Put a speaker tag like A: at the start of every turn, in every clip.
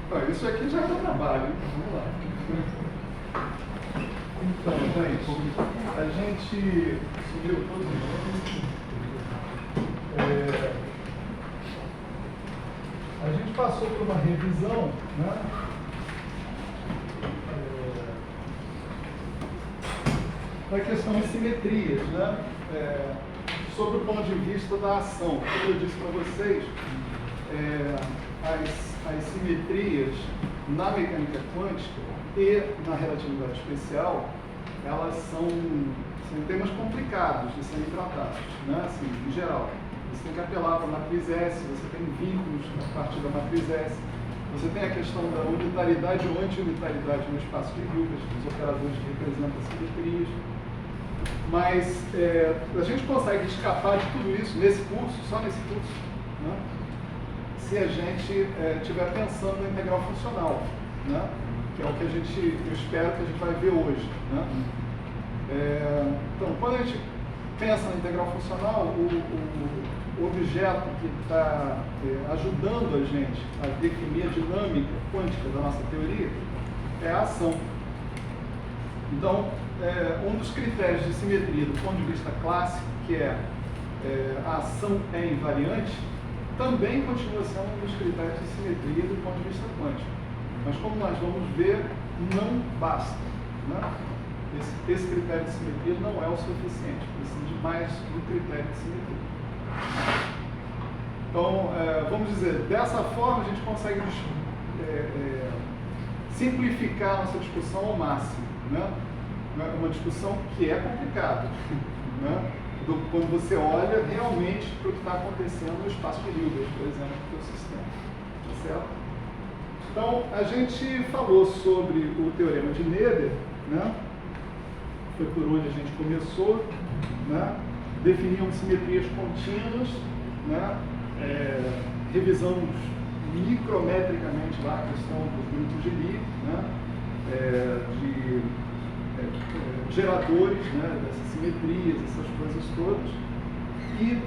A: Então, isso aqui já é um trabalho, hein? Vamos lá. Então, gente, a gente subiu todos os nomes. A gente passou por uma revisão, né? Da questão de simetrias, né? Sobre o ponto de vista da ação. Como eu disse para vocês, as simetrias na mecânica quântica e na relatividade especial, elas são temas complicados de serem tratados, né? Assim, em geral. Você tem que apelar para a matriz S, você tem vínculos a partir da matriz S, você tem a questão da unitaridade ou anti-unitaridade no espaço de Hilbert, dos operadores que representam simetrias. Mas a gente consegue escapar de tudo isso nesse curso, só nesse curso, né? Se a gente estiver pensando na integral funcional, né? Que é o que eu espero que a gente vai ver hoje, né? Então, quando a gente pensa na integral funcional, o objeto que está ajudando a gente a definir a dinâmica quântica da nossa teoria é a ação. Então, um dos critérios de simetria do ponto de vista clássico, que a ação é invariante, também continua sendo um dos critérios de simetria do ponto de vista quântico. Mas, como nós vamos ver, não basta, né? Esse critério de simetria não é o suficiente, precisa de mais do critério de simetria. Então, vamos dizer, dessa forma a gente consegue simplificar a nossa discussão ao máximo, né? Uma discussão que é complicada, né? Quando você olha realmente para o que está acontecendo no espaço de Hilbert, por exemplo, do teu sistema, tá certo? Então, a gente falou sobre o teorema de Noether, né? Foi por onde a gente começou, né? Definimos simetrias contínuas, né? Revisamos micrometricamente lá a questão dos grupos de Lie, né? De geradores, né? Dessas simetrias, essas coisas todas. E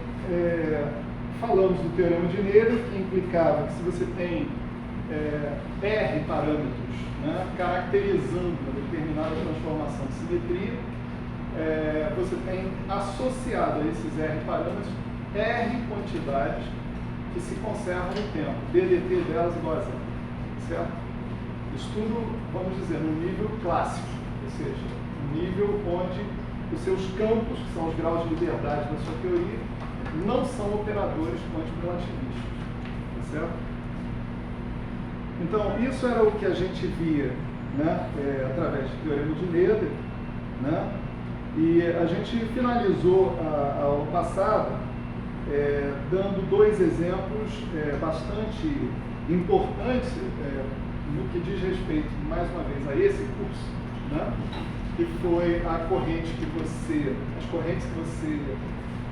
A: falamos do teorema de Noether, que implicava que se você tem R parâmetros, né, caracterizando uma determinada transformação de simetria, você tem associado a esses R parâmetros R quantidades que se conservam no tempo, DDT delas igual a zero, certo? Isso tudo, vamos dizer, no nível clássico, ou seja, no nível onde os seus campos, que são os graus de liberdade da sua teoria, não são operadores quântico-relativistas, tá certo? Então, isso era o que a gente via, né, através do teorema de Noether, né? E a gente finalizou ao passado dando dois exemplos bastante importantes no que diz respeito, mais uma vez, a esse curso, né? Que foi as correntes que você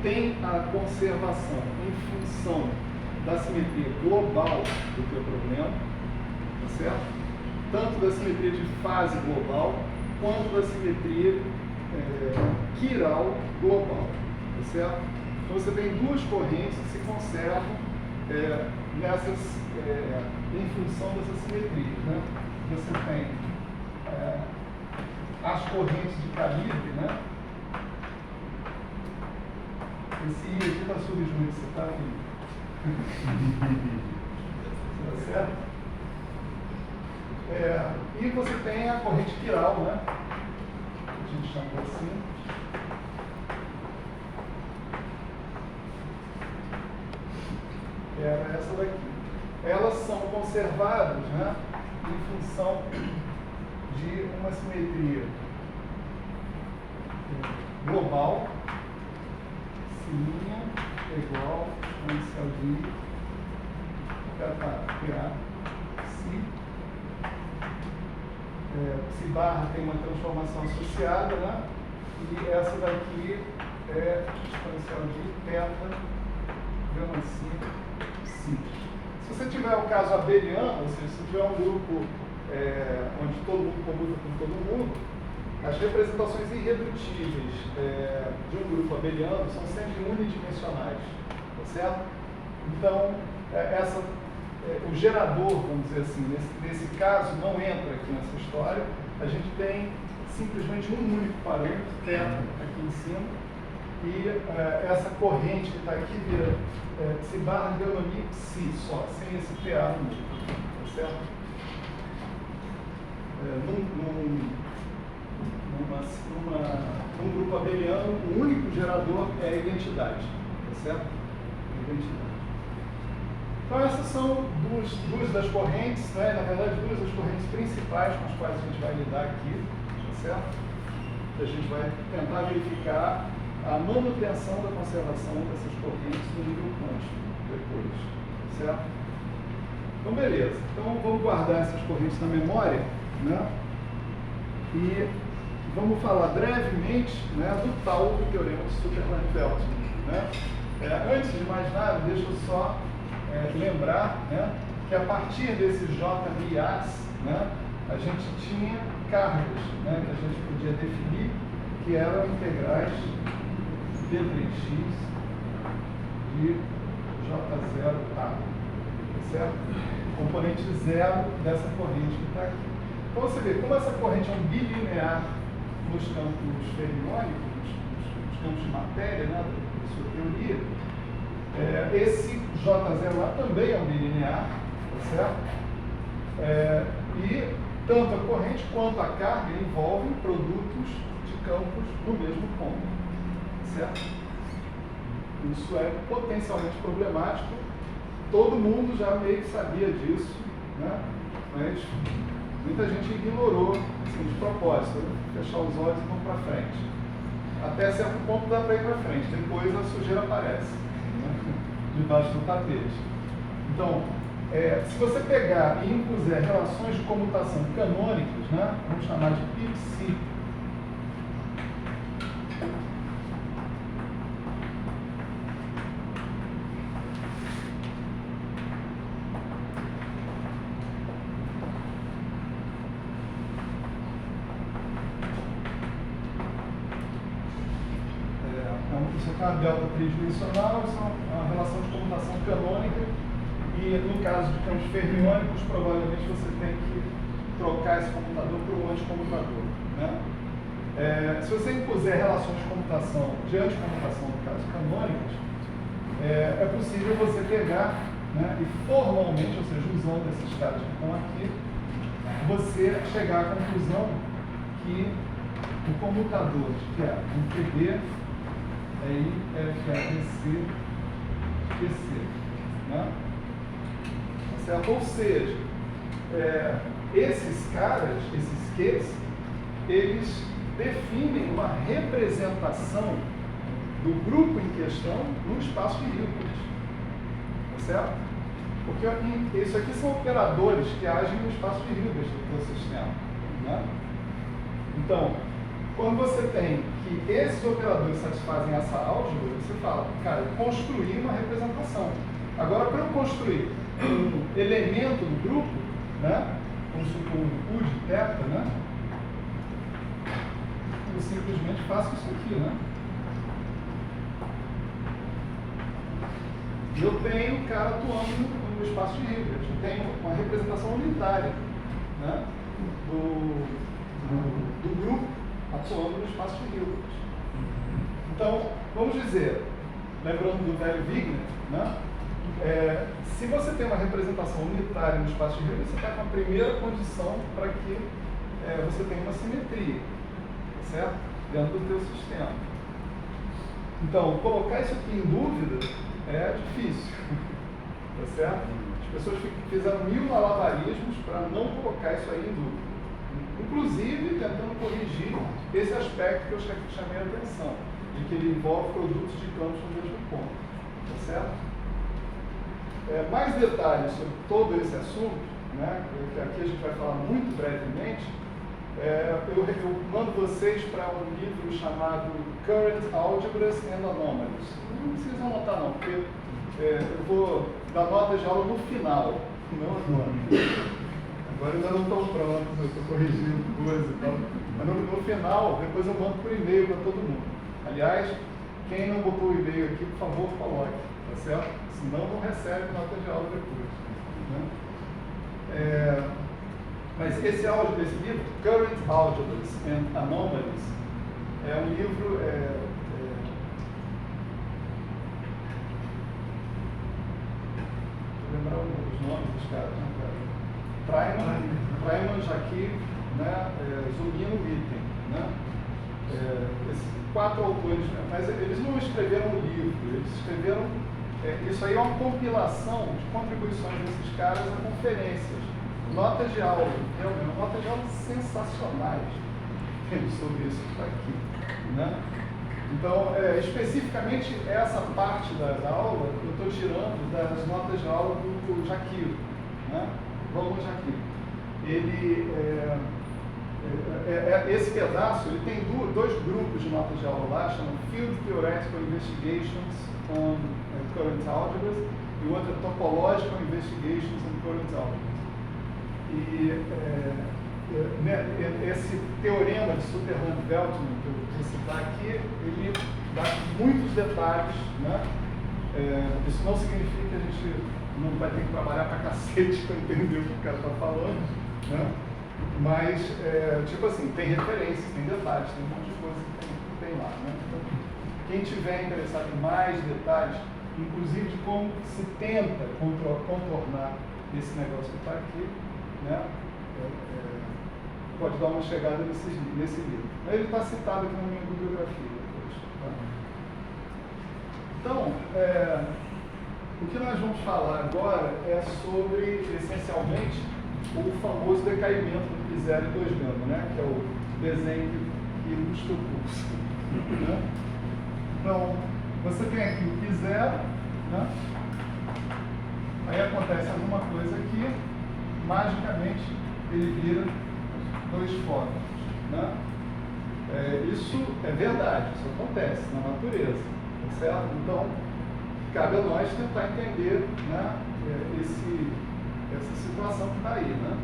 A: tem a conservação em função da simetria global do teu problema, tá certo? Tanto da simetria de fase global, quanto da simetria quiral global, tá certo? Então você tem duas correntes que se conservam em função dessas simetrias, né? Você tem as correntes de calibre, né? Esse I aqui está subjunto, você está aqui. Tá certo? E você tem a corrente quiral, né? A gente chama assim. Era essa daqui. Elas são conservadas, né, em função de uma simetria global, sininha igual exponencial de I, criar si. Si barra tem uma transformação associada, né? E essa daqui é exponencial de teta, gama si. Se você tiver o caso abeliano, ou seja, se tiver um grupo onde todo mundo comuta com todo mundo, as representações irredutíveis de um grupo abeliano são sempre unidimensionais, tá certo? Então, essa o gerador, vamos dizer assim, nesse caso, não entra aqui nessa história. A gente tem simplesmente um único parâmetro, θ, aqui em cima, e essa corrente que está aqui vira psi barra delta psi só, sem esse PA no meio, tá certo? Num grupo abeliano, o único gerador é a identidade, tá certo? Identidade. Então essas são duas das correntes, né? Na verdade, duas das correntes principais com as quais a gente vai lidar aqui, tá certo? A gente vai tentar verificar a manutenção da conservação dessas correntes no nível quântico depois, tá certo? Então beleza, então vamos guardar essas correntes na memória, né? E vamos falar brevemente, né, do tal do teorema de Super-Lorentz, né? Antes de mais nada, deixa eu só lembrar, né, que a partir desses JBAs, né, a gente tinha cargas, né, que a gente podia definir, que eram integrais d3x de J0A, tá certo? Componente zero dessa corrente que está aqui. Então você vê, como essa corrente é um bilinear nos campos fermiônicos, nos campos de matéria, né, da sua teoria, esse J0A também é um bilinear, tá certo? E tanto a corrente quanto a carga envolvem produtos de campos no mesmo ponto, certo? Isso é potencialmente problemático, todo mundo já meio que sabia disso, né? Mas muita gente ignorou, assim, de propósito, né? Fechar os olhos e vamos para frente. Até certo ponto dá para ir para frente, depois a sujeira aparece, né? Debaixo do tapete. Então, se você pegar e impuser relações de comutação canônicas, né? Vamos chamar de π-psi, isso aqui é uma delta tridimensional, isso é uma relação de comutação canônica, e no caso de campos fermiônicos, provavelmente você tem que trocar esse computador por um anticomutador, né? Se você impuser relações de comutação, de anticomutação, no caso canônicas, é possível você pegar, né, e formalmente, ou seja, usando esses caras que estão aqui, você chegar à conclusão que o comutador que é um QB é IFADC PC, né? Certo? Ou seja, esses caras, esses Qs, eles definem uma representação do grupo em questão no espaço de Hilbert, tá certo? Porque isso aqui são operadores que agem no espaço de Hilbert do sistema, né? Então, quando você tem que esses operadores satisfazem essa álgebra, você fala, cara, eu construí uma representação. Agora, para eu construir um elemento do grupo, né, como supor um U de θ, né, eu simplesmente faço isso aqui, né? Eu tenho um cara atuando no espaço de Hilbert, eu tenho uma representação unitária, né, do grupo atuando no espaço de Hilbert. Então, vamos dizer, lembrando do velho Wigner, né, se você tem uma representação unitária no espaço de Hilbert, você está com a primeira condição para que você tenha uma simetria, certo? Dentro do teu sistema. Então, colocar isso aqui em dúvida é difícil, tá certo? As pessoas fizeram 1000 malabarismos para não colocar isso aí em dúvida. Inclusive tentando corrigir esse aspecto que eu chamei a atenção, de que ele envolve produtos de campos no mesmo ponto, tá certo? Mais detalhes sobre todo esse assunto, né, que aqui a gente vai falar muito brevemente, eu mando vocês para um livro chamado Current Algebras and Anomalies. Não precisam anotar não, porque eu vou dar nota de aula no final, não agora. Agora ainda não estou pronto, eu estou corrigindo coisas e tal. Mas no final, depois eu mando por e-mail para todo mundo. Aliás, quem não botou o e-mail aqui, por favor, coloque, tá certo? Senão não recebe nota de aula depois. Né? Mas esse livro, Current Algebras and Anomalies, é um livro... Vou lembrar os nomes dos caras, né? Treiman, Jacqui, né? Zunino, Witten, né? Esses 4 autores, mas eles não escreveram um livro, eles escreveram... isso aí é uma compilação de contribuições desses caras a conferências, notas de aula, realmente, notas de aula sensacionais sobre isso que está aqui, né? Então, especificamente essa parte da aula eu estou tirando das notas de aula do Jacqui, né? Roland Jacqui. Ele, esse pedaço, ele tem 2 grupos de notas de aula lá, chama Field Theoretical Investigations on Current Algebras, e o outro é Topological Investigations on Current Algebras. E esse teorema de Sutherland-Veltman, que eu vou citar aqui, ele dá muitos detalhes, né? Isso não significa que a gente não vai ter que trabalhar pra cacete para entender o que o cara está falando, né? Mas, tipo assim, tem referências, tem detalhes, tem um monte de coisa que tem lá, né? Então, quem tiver interessado em mais detalhes, inclusive de como se tenta contornar esse negócio que está aqui, né? Pode dar uma chegada nesse livro. Ele está citado aqui na minha bibliografia depois. Tá? Então, o que nós vamos falar agora é sobre, essencialmente, o famoso decaimento do Pi0 e 2 gama, né? Que é o desenho que ilustra o curso. Né? Então, você tem aqui o Pi0, né? Aí acontece alguma coisa aqui, magicamente ele vira 2 fótons, né? Isso é verdade, isso acontece na natureza, tá certo? Então, cabe a nós tentar entender, né, essa situação que está aí, né?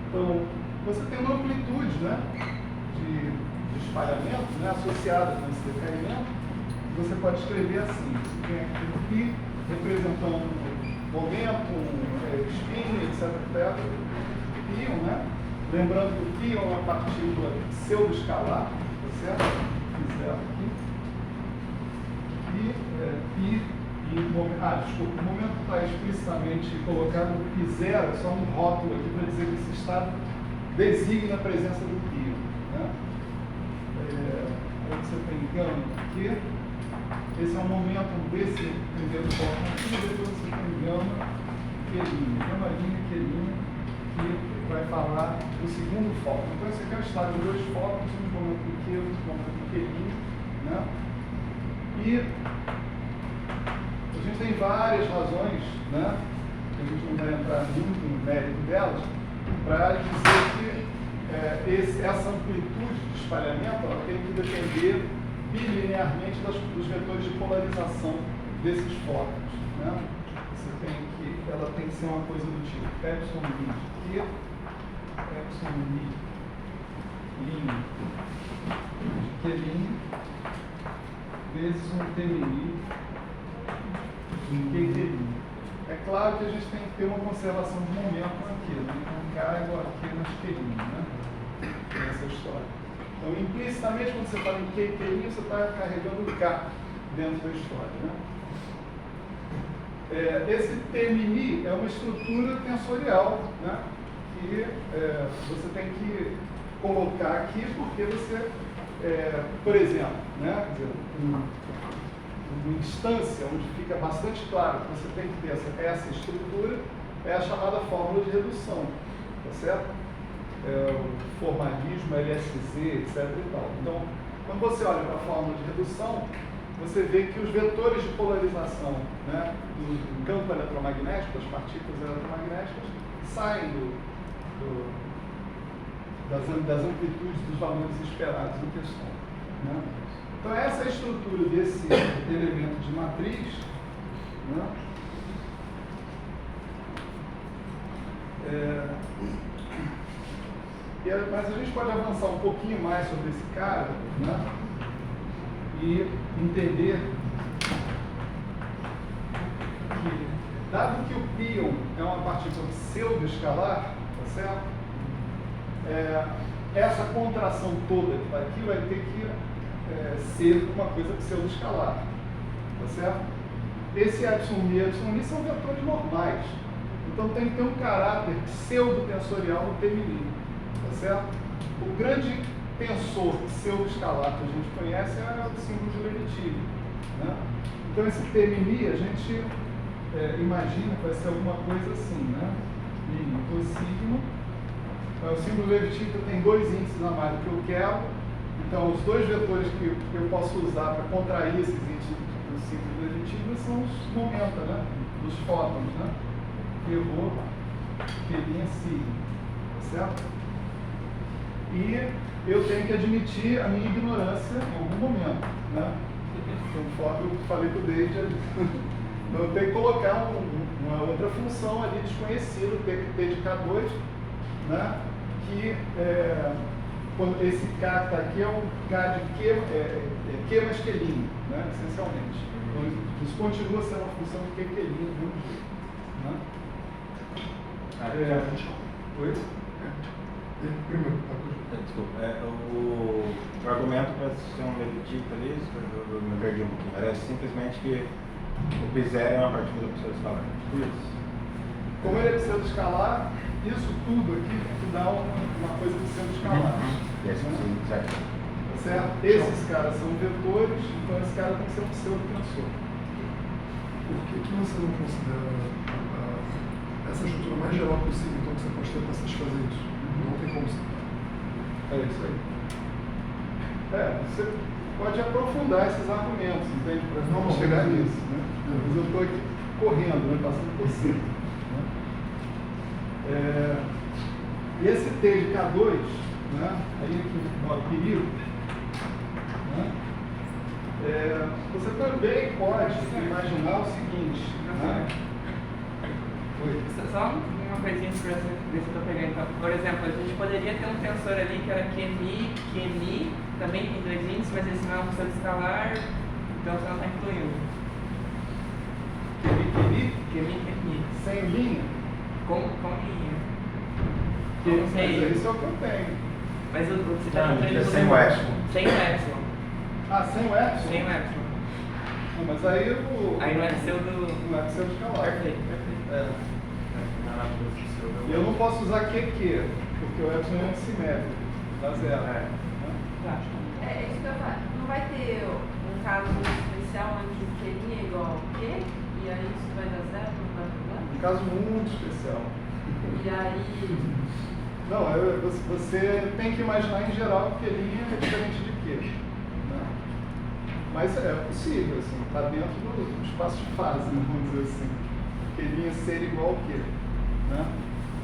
A: Então, você tem uma amplitude, né, de espalhamento, né, associada com esse decaimento. Você pode escrever assim: você tem aqui o π representando momento, spin, etc. Íon, né? Lembrando que o π é uma partícula pseudo-escalar, tá certo? Q0 aqui. E π desculpa, o momento está explicitamente colocado no Pi0, é só um rótulo aqui para dizer que esse estado designa a presença do π. Né? Aí você tem gama aqui. Esse é o momento desse primeiro fóton aqui, depois você tem gama, linha, que vai falar do segundo fóton. Então esse aqui é o estado de 2 fótons, um de momento pequeno, um de momento pequenininho, né? E a gente tem várias razões, né? A gente não vai entrar muito no mérito delas, para dizer que essa amplitude de espalhamento ela tem que depender bilinearmente dos vetores de polarização desses fótons, né? Ela tem que ser uma coisa do tipo epsilon mi de Q, epsilon mi linha de Q', vezes um TMI de QT'. É claro que a gente tem que ter uma conservação de momento aqui, né? Então K é igual a Q nas Q', né? Essa história. Então, implicitamente, quando você fala em QT', você está carregando o K dentro da história, né? Esse TMI é uma estrutura tensorial, né? Que você tem que colocar aqui porque você, por exemplo, né? Quer dizer, uma instância onde fica bastante claro que você tem que ter essa estrutura é a chamada fórmula de redução, tá certo? O formalismo, LSZ, etc. e tal. Então, quando você olha para a fórmula de redução, você vê que os vetores de polarização, né, do campo eletromagnético, das partículas eletromagnéticas, saem das amplitudes dos valores esperados em questão. Né? Então, essa é a estrutura desse elemento de matriz. Né? Mas a gente pode avançar um pouquinho mais sobre esse cara, né? E entender que dado que o pion é uma partícula pseudo-escalar, tá certo? Essa contração toda que está aqui vai ter que ser uma coisa pseudo-escalar, tá certo? Esse epsilon e epsilon são vetores normais, então tem que ter um caráter pseudo-tensorial no TMI, tá certo? O grande tensor pseudo-escalar que a gente conhece é o símbolo de Levitine, né? Então esse TMI a gente imagina que vai ser alguma coisa assim, né? Então sigma, o símbolo de Levitine tem dois índices a mais do que eu quero, então os dois vetores que eu posso usar para contrair esses índices do símbolo de Levitine são os momenta, né? Dos fótons, né? Que eu vou querer sigma, tá certo? E eu tenho que admitir a minha ignorância em algum momento, né? Então, eu falei para o David, eu tenho que colocar uma outra função ali desconhecida, T de K2, né? Que quando esse K que está aqui é um K de Q mais Qlinho, né? Essencialmente. Então, isso continua sendo uma função de Q Qlinho, né? Oi?
B: Primeiro,
C: desculpa, o argumento para ser um Levitine ali, eu me perdi um pouquinho, era simplesmente que o P0 é uma partícula pseudo-escalar.
A: Isso. Como ele é pseudo-escalar, isso tudo aqui tem que dar uma coisa pseudo-escalar.
C: Certo.
A: Tá certo? Esses caras são vetores, então esse cara tem que ser um pseudo-tensor.
B: por que você não considera essa estrutura mais geral possível, então que você pode tentar satisfazer isso? Não tem como ser.
A: É isso aí. Você pode aprofundar esses argumentos, entende? Para não chegar nisso, né? Mas eu estou aqui correndo, né? Passando por cima. Né? Esse T de K2, né? Aí aqui no perigo, né? Você também pode imaginar o seguinte, né?
D: Só uma coisinha para ver se eu estou pegando. Então, por exemplo, a gente poderia ter um tensor ali que era QMI, também tem dois índices, mas esse não é uma função escalar, então você não está incluindo. QMI.
A: Sem linha?
D: Com linha.
A: Mas isso é o que eu tenho.
D: Mas o que você está
C: incluindo sem o epsilon.
D: Sem o epsilon.
A: Ah, sem o epsilon?
D: Sem o epsilon.
A: Não, mas aí
D: Aí não é pseudo...
A: Não é pseudo-escalar.
D: Perfeito.
A: Eu não posso usar QQ, porque o epsilon é simétrico, dá zero.
E: É isso que eu falo. Não vai ter um caso especial onde o Q é igual ao Q, e aí isso vai dar zero, não vai problema?
A: Um caso muito especial.
E: E aí...
A: Não, você tem que imaginar em geral que linha é diferente de Q. Né? Mas é possível, assim, está dentro do espaço de fase, né, vamos dizer assim. Que linha ser igual ao Q. Né?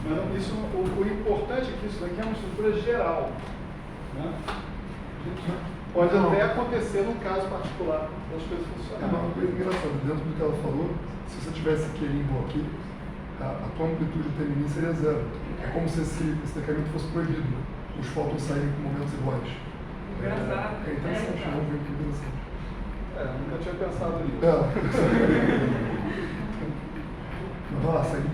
A: Mas não, isso, o importante é que isso daqui é uma estrutura geral. Né? Pode até acontecer num caso particular das coisas funcionarem.
B: Uma coisa engraçada, dentro do que ela falou, se você tivesse Q igual aqui, a tua amplitude termini seria zero. É como se esse decaimento fosse proibido. Os fótons saírem com momentos iguais.
D: Engraçado.
B: É interessante, vamos ver que interessante.
A: Nunca tinha pensado nisso.
B: Mas vai lá, segue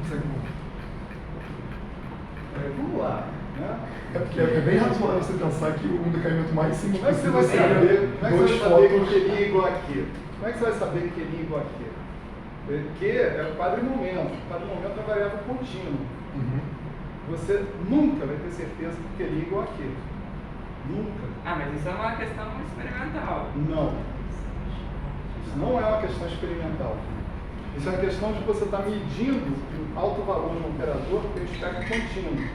A: Vamos lá. Né?
B: É porque é bem razoável você pensar que um decaimento mais simples
A: Como é que você vai
B: seria
A: saber,
B: dois
A: que
B: fótons.
A: Q é igual aqui? Como é que você vai saber que Q é igual aqui? Q é o quadrimomento. O quadrimomento é a variável contínua. Você nunca vai ter certeza que Q é igual a Q. Nunca.
D: Ah, mas isso é uma questão experimental.
A: Não. Isso não é uma questão experimental. Isso é uma questão de você estar medindo o alto valor de um operador que tem espectro contínuo.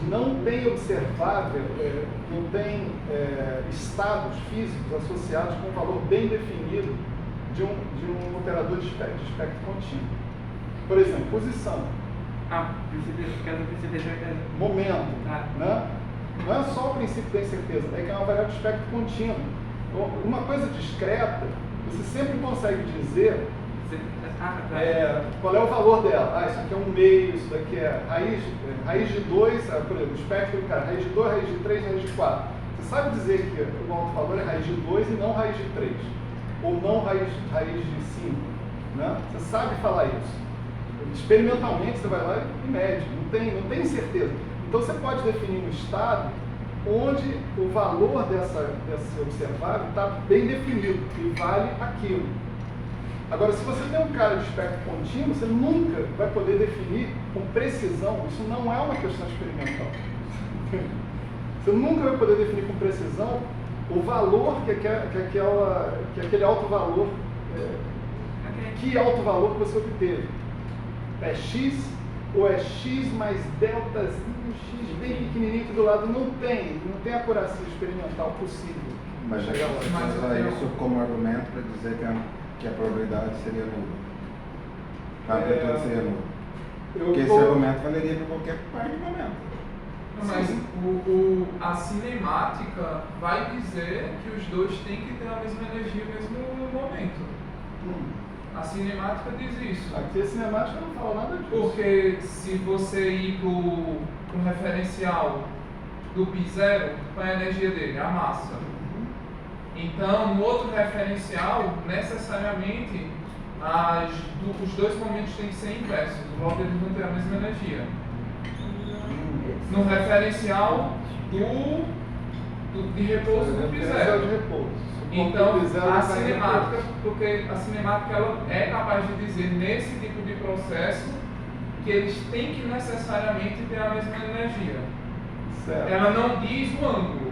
A: Não tem observável, não tem estados físicos associados com um valor bem definido de um operador de espectro contínuo. Por exemplo, posição.
D: Princípio de certeza.
A: Momento.
D: Tá.
A: Né? Não é só o princípio da incerteza, é que é uma variável de espectro contínuo. Uma coisa discreta, você sempre consegue dizer qual é o valor dela. Isso aqui é 1/2, isso daqui é raiz de 2, por exemplo, o espectro do cara, raiz de 2, raiz de 3, raiz de 4. Você sabe dizer que o alto valor é raiz de 2 e não raiz de 3, ou não raiz de 5. né? Você sabe falar isso. Experimentalmente você vai lá e mede, não tem certeza. Então você pode definir um estado onde o valor desse observável está bem definido e vale aquilo. Agora, se você tem um cara de espectro contínuo, você nunca vai poder definir com precisão. Isso não é uma questão experimental. Você nunca vai poder definir com precisão o valor que aquele alto valor, que alto valor que você obteve. É X ou é X mais deltazinho, X bem pequenininho que do lado não tem acuracia experimental possível.
C: Mas já
A: chegar lá.
C: você usar isso como argumento para dizer que a probabilidade seria nula. A amplitude seria nula. Porque esse argumento valeria para qualquer par de momento.
F: Mas a cinemática vai dizer que os dois têm que ter a mesma energia no mesmo momento. A cinemática diz isso.
A: Aqui a cinemática não fala nada disso.
F: Porque se você ir para um referencial do π0, qual é a energia dele? A massa. Então, no outro referencial, necessariamente, os dois momentos têm que ser inversos. Logo, eles vão ter a mesma energia. No referencial de repouso do π0. Então, a cinemática, porque a cinemática ela é capaz de dizer nesse tipo de processo que eles têm que necessariamente ter a mesma energia.
A: Certo.
F: Ela não diz o ângulo,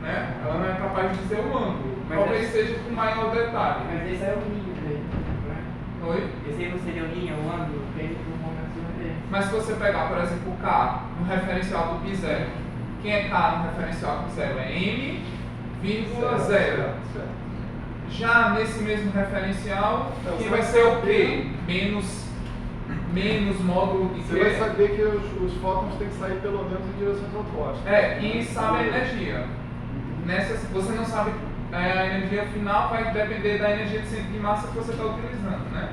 F: né? Ela não é capaz de dizer o ângulo.
D: Mas
F: Talvez seja com maior detalhe.
D: Mas esse é o linha daí, né?
F: Oi?
D: Esse aí não seria o linha, o ângulo, dentro do momento de referência.
F: Mas se você pegar, por exemplo, K no referencial do π0, quem é K no referencial do π0? É M,0.
A: Certo.
F: Já nesse mesmo referencial, que vai ser o quê? Menos módulo de
A: Você
F: quê?
A: vai saber que os fótons têm que sair pelo menos em direções opostas.
F: E sabe a energia. Você não sabe, a energia final vai depender da energia de centro de massa que você está utilizando, né?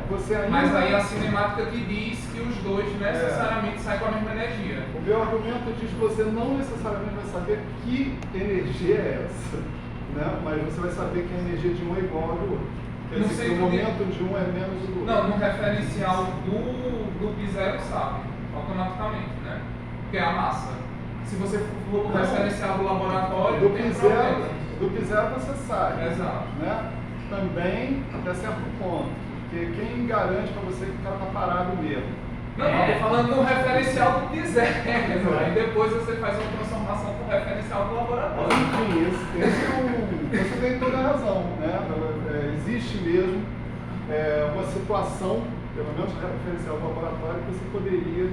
A: Você ainda...
F: Mas aí a cinemática te diz que os dois necessariamente saem com a mesma energia.
A: O meu argumento diz que você não necessariamente vai saber que energia é essa, né? Mas você vai saber que a energia de um é igual ao do outro. Quer
F: No
A: dizer, que o
F: centro de-
A: momento de um é menos do outro.
F: Não, no referencial do π0 sabe, automaticamente, né? Porque é a massa. Se você for para o referencial do laboratório,
A: Do
F: não tem
A: π0
F: problema.
A: você sabe.
F: Exato.
A: Né? Também até certo ponto. Porque quem garante para você que o cara está parado mesmo?
F: Não, eu estou falando no referencial do π0. Aí depois você faz uma transformação para o referencial do laboratório.
A: Enfim, você tem toda a razão, né? Existe mesmo uma situação, pelo menos no referencial do laboratório, que você poderia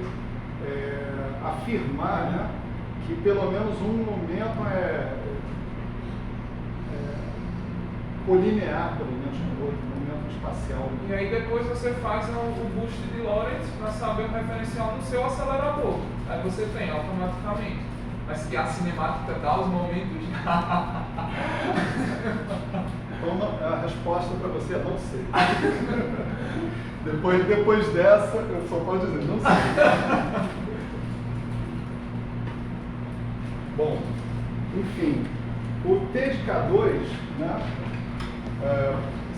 A: afirmar, né, que pelo menos um momento é colinear, pelo menos, com o outro, um momento espacial.
F: E aí depois você faz o boost de Lorentz para saber o referencial do seu acelerador. Aí você tem automaticamente. Mas que a cinemática dá os momentos.
A: Então a resposta para você é não sei. depois dessa, eu só posso dizer, não sei. Bom, enfim, o T de K2, né?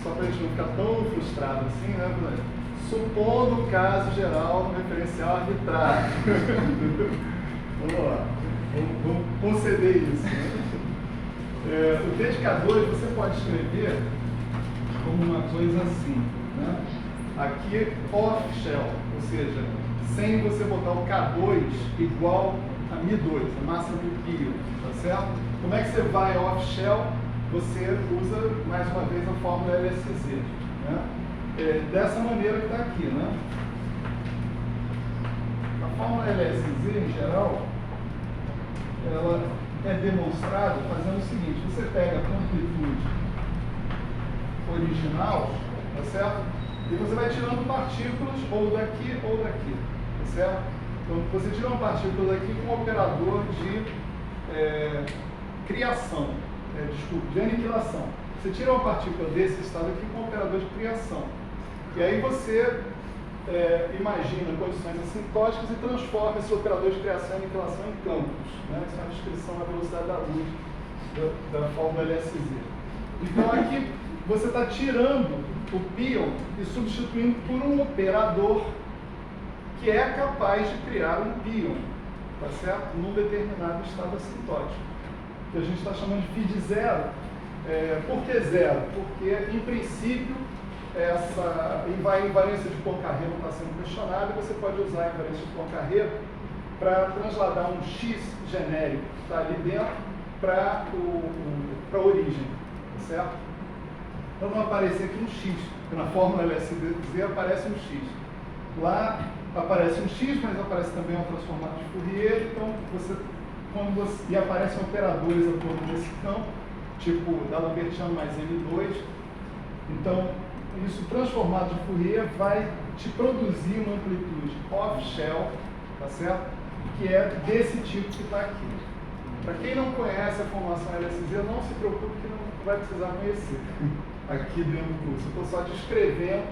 A: Só para a gente não ficar tão frustrado assim, né, Bruno? Supondo o caso geral no referencial arbitrário. Vamos lá, vamos conceder isso. Né? O T de K2 você pode escrever como uma coisa assim, né? Aqui off-shell, ou seja, sem você botar o K2 igual a Mi2, a massa do Pio, tá certo? Como é que você vai off-shell? Você usa, mais uma vez, a fórmula LSZ. Né? Dessa maneira que está aqui. Né? A fórmula LSZ, em geral, ela é demonstrada fazendo o seguinte: você pega a amplitude original, tá certo? E você vai tirando partículas ou daqui, tá certo? Então, você tira uma partícula daqui com um operador de criação. De aniquilação. Você tira uma partícula desse estado aqui com um operador de criação. E aí você imagina condições assintóticas e transforma esse operador de criação e aniquilação em campos. Né? Isso é uma descrição da velocidade da luz da fórmula LSZ. Então aqui você está tirando o pion e substituindo por um operador que é capaz de criar um pion, tá certo? Num determinado estado assintótico, que a gente está chamando de phi de zero. Por que zero? Porque, em princípio, essa invariância de Poincare não está sendo questionada, e você pode usar a invariância de Poincare para trasladar um x genérico que está ali dentro para a origem, tá certo? Então vai aparecer aqui um x, porque na fórmula LSD aparece um x. Lá aparece um x, mas aparece também um transformado de Fourier, então e aparecem operadores a torno desse campo, tipo D'Alembertiano mais M2. Então, isso transformado de Fourier vai te produzir uma amplitude off-shell, tá certo? Que é desse tipo que está aqui. Para quem não conhece a formação LSZ, não se preocupe que não vai precisar conhecer aqui dentro do curso. Eu estou só descrevendo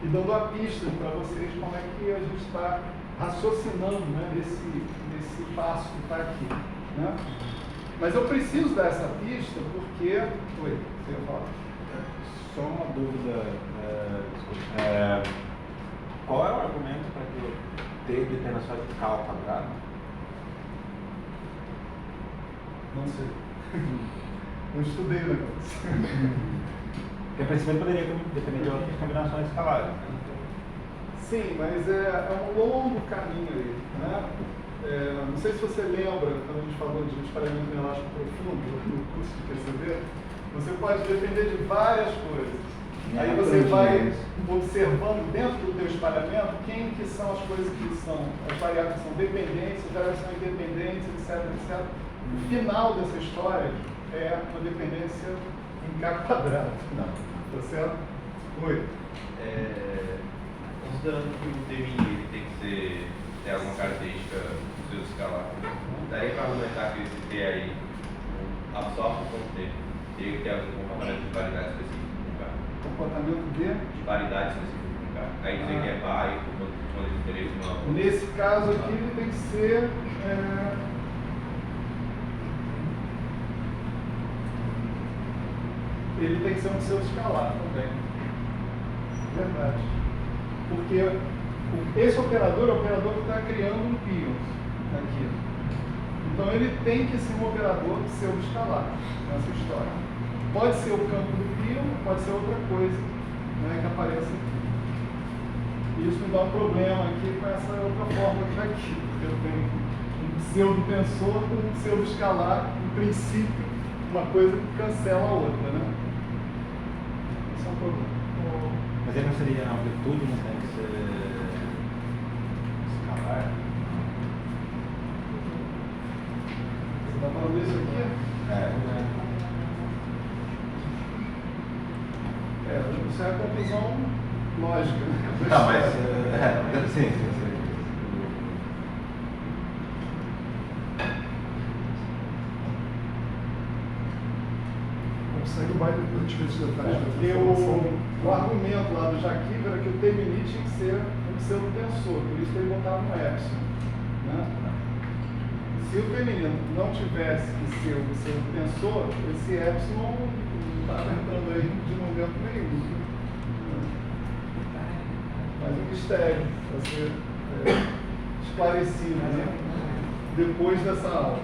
A: e dando a pista para vocês como é que a gente está raciocinando, né, nesse passo que está aqui. Né? Mas eu preciso dar essa pista porque... Oi, você ia falar?
C: Só uma dúvida, qual é o argumento para que o T dependa só de K ao quadrado?
A: Não sei. Eu estudei o negócio.
C: Porque a princípio poderia depender de outras combinações escalares. Né?
A: Sim, mas é um longo caminho aí. Né? Não sei se você lembra, quando a gente falou de espalhamento elástico profundo no curso de PCB, você pode depender de várias coisas. Aí você vai observando dentro do teu espalhamento quem que são as coisas que são, as variáveis que são dependentes, as variáveis que são independentes, etc, etc. O final dessa história é uma dependência em K quadrado. Tá certo? Oi.
G: Considerando que o TMI tem que ter alguma característica do seu escalar, daria para argumentar que esse T aí absorve o T, teria que ter algum comportamento de paridade específico no K.
A: Comportamento
G: De paridade específico no K. Aí dizer que é pai, quando ele teria uma...
A: Nesse caso aqui ele tem que ser... ele tem que ser um pseudo-escalar também. Verdade. Porque esse operador é o operador que está criando um pion aqui. Então ele tem que ser um operador pseudo-escalar nessa história. Pode ser o campo do pion, pode ser outra coisa, né, que aparece aqui. E isso me dá um problema aqui com essa outra forma que está aqui. Porque eu tenho um pseudo-tensor com um pseudo-escalar, em princípio, uma coisa que cancela a outra, né? Esse é um problema.
C: Mas ele não seria a amplitude, não tem que ser escalar?
A: Você está falando isso aqui? Isso é a conclusão lógica.
C: Não, mas... sim.
B: Segue o baile do tivesse detalhes da
A: Porque o argumento lá do Jacques era que o TMI tinha que ser um pseudo-tensor, por isso que ele botava no epsilon. Né? Se o TMI não tivesse que ser um pseudo-tensor, esse epsilon não estava entrando aí de momento nenhum. Mas um mistério para ser esclarecido, né? Depois dessa aula.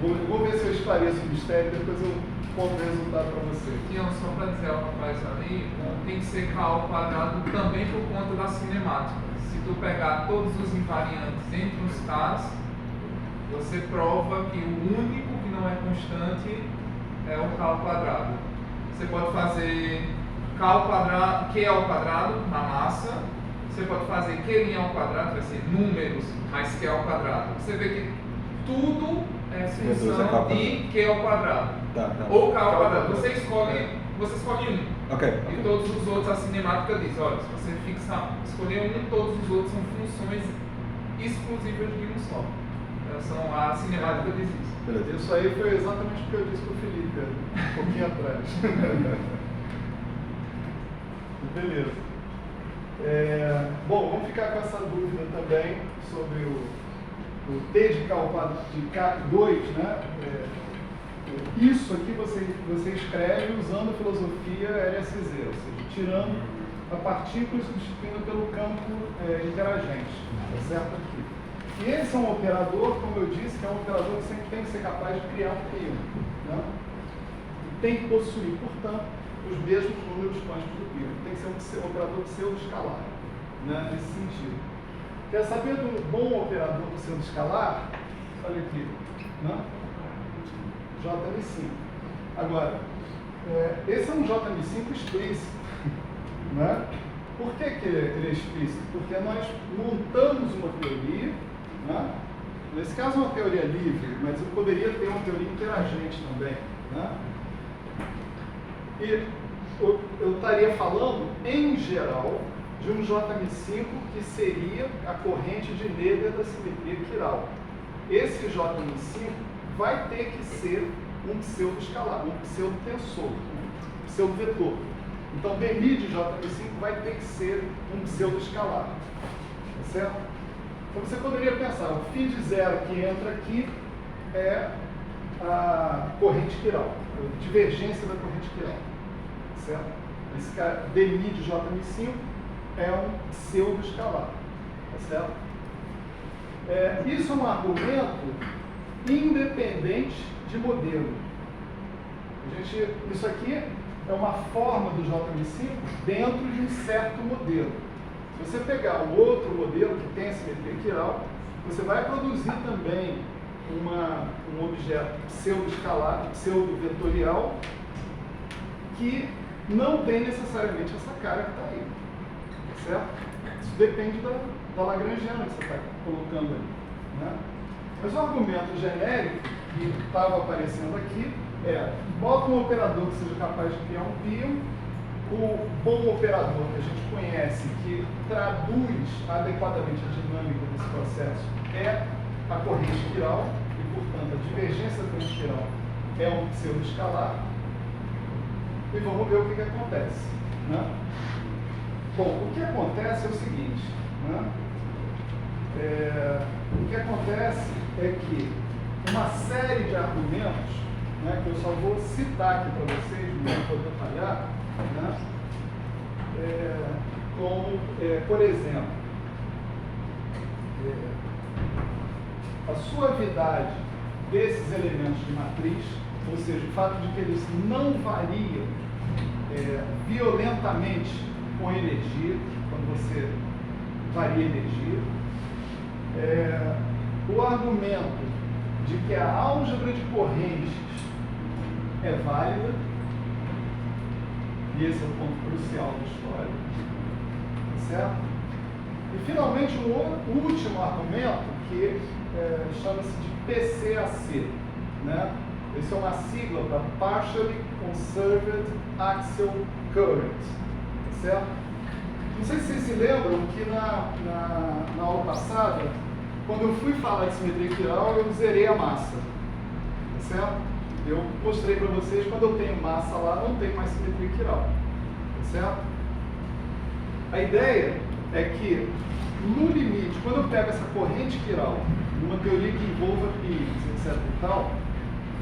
A: Vou ver se eu esclareço o mistério e depois eu conto o resultado para você.
F: Tião, só para dizer algo mais ali, tem que ser K ao quadrado também por conta da cinemática. Se tu pegar todos os invariantes entre os Ks, você prova que o único que não é constante é o K ao quadrado. Você pode fazer K ao quadrado, Q ao quadrado na massa. Você pode fazer Q' ao quadrado, vai ser números mais Q ao quadrado. Você vê que tudo é função de Q ao quadrado.
C: Tá.
F: Ou K ao quadrado. Você escolhe um.
C: Ok.
F: E todos os outros, a cinemática diz, olha, se você escolher um, todos os outros são funções exclusivas de um só. Então, a cinemática diz isso.
A: Beleza. Isso aí foi exatamente o que eu disse para o Felipe, um pouquinho atrás. Beleza. Bom, vamos ficar com essa dúvida também sobre o T de K2, né? isso aqui você escreve usando a filosofia LSZ, ou seja, tirando a partícula e substituindo pelo campo interagente, tá certo aqui. E esse é um operador, como eu disse, que é um operador que sempre tem que ser capaz de criar um pion, né? E tem que possuir, portanto, os mesmos números quânticos do pion. Tem que ser um operador pseudo-escalar, né? Nesse sentido. Quer saber do bom operador pseudo-escalar? Olha aqui, né? JM5. Agora, esse é um JM5 explícito, né? Por que ele é explícito? Porque nós montamos uma teoria, né? Nesse caso é uma teoria livre, mas eu poderia ter uma teoria interagente também, né? E eu estaria falando, em geral, de um JM5 que seria a corrente de Neber da simetria quiral. Esse JM5 vai ter que ser um pseudo-escalar, um pseudo-tensor, um pseudo-vetor. Então, BMI de JM5 vai ter que ser um pseudo-escalar, tá certo? Então, você poderia pensar, o φ de zero que entra aqui é a corrente quiral, a divergência da corrente quiral, tá certo? Esse cara, BMI de JM5 é um pseudo-escalar, tá certo? Isso é um argumento independente de modelo. Isso aqui é uma forma do JM5 dentro de um certo modelo. Se você pegar o outro modelo que tem a simetria quiral, você vai produzir também um objeto pseudo-escalar, pseudo-vetorial, que não tem necessariamente essa cara que está aí. Tá certo? Isso depende da Lagrangiana que você está colocando ali, né? Mas o argumento genérico que estava aparecendo aqui bota um operador que seja capaz de criar um pion. O bom operador que a gente conhece, que traduz adequadamente a dinâmica desse processo, é a corrente quiral, e, portanto, a divergência da corrente quiral é um pseudo-escalar. E vamos ver o que acontece, né? Bom, o que acontece é o seguinte, né? O que acontece é que uma série de argumentos, né, que eu só vou citar aqui para vocês, não vou detalhar, né, como, por exemplo, a suavidade desses elementos de matriz, ou seja, o fato de que eles não variam violentamente com energia, quando você varia energia. O argumento de que a álgebra de correntes é válida, e esse é o ponto crucial da história, tá certo? E finalmente o último argumento, que chama-se de PCAC, né? Esse é uma sigla para Partially Conserved Axial Current, tá certo? Não sei se vocês se lembram que na aula passada, quando eu fui falar de simetria quiral, eu zerei a massa, tá certo? Eu mostrei para vocês, quando eu tenho massa lá, não tem mais simetria quiral, tá certo? A ideia é que, no limite, quando eu pego essa corrente quiral, numa teoria que envolva pions, etc e tal,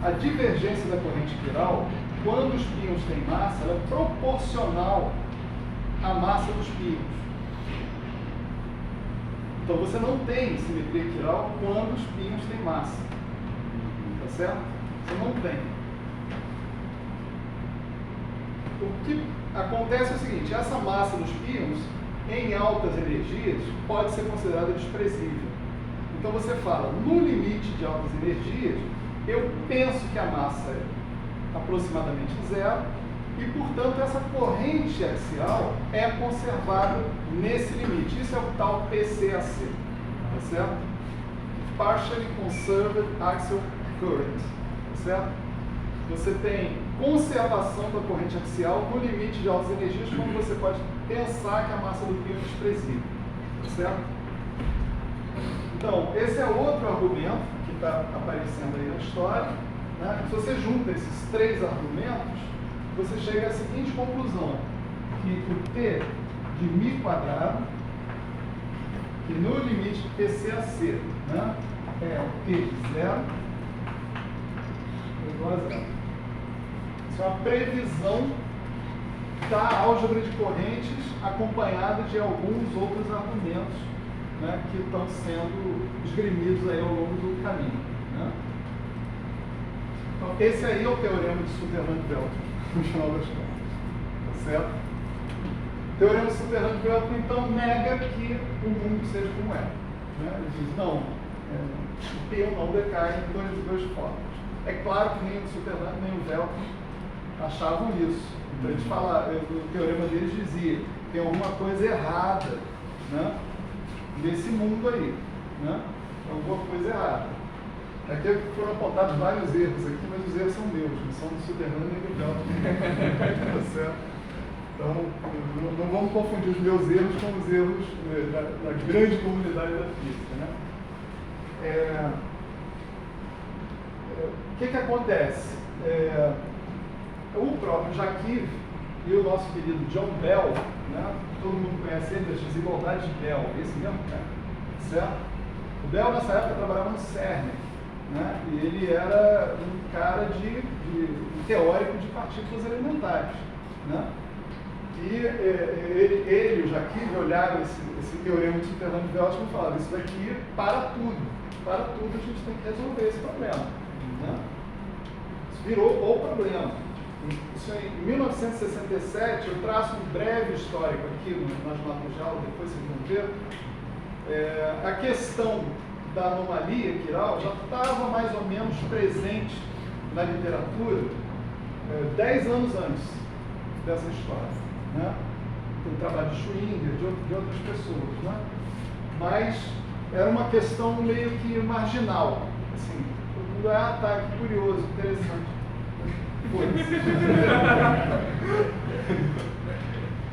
A: a divergência da corrente quiral, quando os pions têm massa, ela é proporcional à massa dos pions. Então você não tem simetria quiral quando os pions têm massa. Tá certo? Você não tem. O que acontece é o seguinte, essa massa dos pions, em altas energias, pode ser considerada desprezível. Então você fala, no limite de altas energias, eu penso que a massa é aproximadamente zero, e, portanto, essa corrente axial é conservada nesse limite. Isso é o tal PCAC, tá certo? Partially Conserved Axial Current, tá certo? Você tem conservação da corrente axial no limite de altas energias, quando você pode pensar que a massa do pion é desprezível, tá certo? Então, esse é outro argumento que está aparecendo aí na história, né? Se você junta esses três argumentos, você chega à seguinte conclusão, que o T de μ quadrado, que no limite de PCAC, né, é o T de zero, igual a zero. Isso é uma previsão da álgebra de correntes acompanhada de alguns outros argumentos, né, que estão sendo esgrimidos aí ao longo do caminho. Né? Então, esse aí é o teorema de Sutherland-Veltman, no final das contas. Tá certo? O teorema de Sutherland-Veltman, então, nega que o mundo seja como é. Né? Ele diz, não, o P não decai em dois fórmulas. É claro que nem o Sutherland nem o Veltman achavam isso. Então, eles falaram, o teorema deles dizia, tem alguma coisa errada, né, nesse mundo aí. Né? Alguma coisa errada. Aqui foram apontados vários erros aqui, mas os erros são meus, não são do Sutherland nem do Veltman. Tá certo? Então, não vamos confundir os meus erros com os erros da grande comunidade da física. Né? O que acontece? O próprio Jacques e o nosso querido John Bell, né? Todo mundo conhece ele, das desigualdades de Bell, esse mesmo cara, certo? O Bell nessa época trabalhava no CERN, né? E ele era um cara um teórico de partículas elementares, né? E ele e o Jacques olharam esse teorema de Sutherland-Veltman e falaram, isso daqui para tudo a gente tem que resolver esse problema. Né? Isso virou o problema. Isso em 1967, eu traço um breve histórico aqui nas notas de aula, depois vocês vão ver. A questão da anomalia quiral já estava mais ou menos presente na literatura 10 anos antes dessa história. Né? Do trabalho de Schwinger, de outras pessoas. Né? Mas era uma questão meio que marginal. Assim, todo mundo, tá, que curioso, interessante.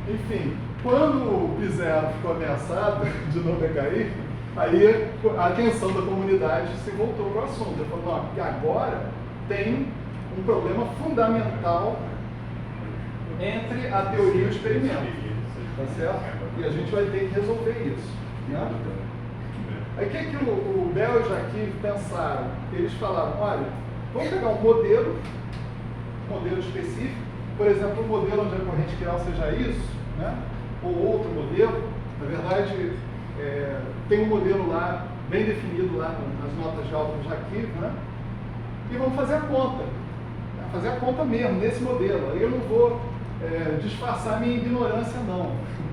A: Enfim, quando o P0 ficou ameaçado de não decair, aí a atenção da comunidade se voltou para o assunto. Ele falou, não, agora tem um problema fundamental entre a teoria e o experimento. Tá certo? E a gente vai ter que resolver isso. Né? Aí o que o Bell e o Jacques pensaram? Eles falaram, olha, vamos pegar um modelo específico, por exemplo, um modelo onde a corrente quiral seja isso, né? Ou outro modelo. Na verdade, tem um modelo lá, bem definido lá nas notas de aula do Jacques, né? E vamos fazer a conta. Fazer a conta mesmo, nesse modelo. Aí eu não vou disfarçar minha ignorância, não.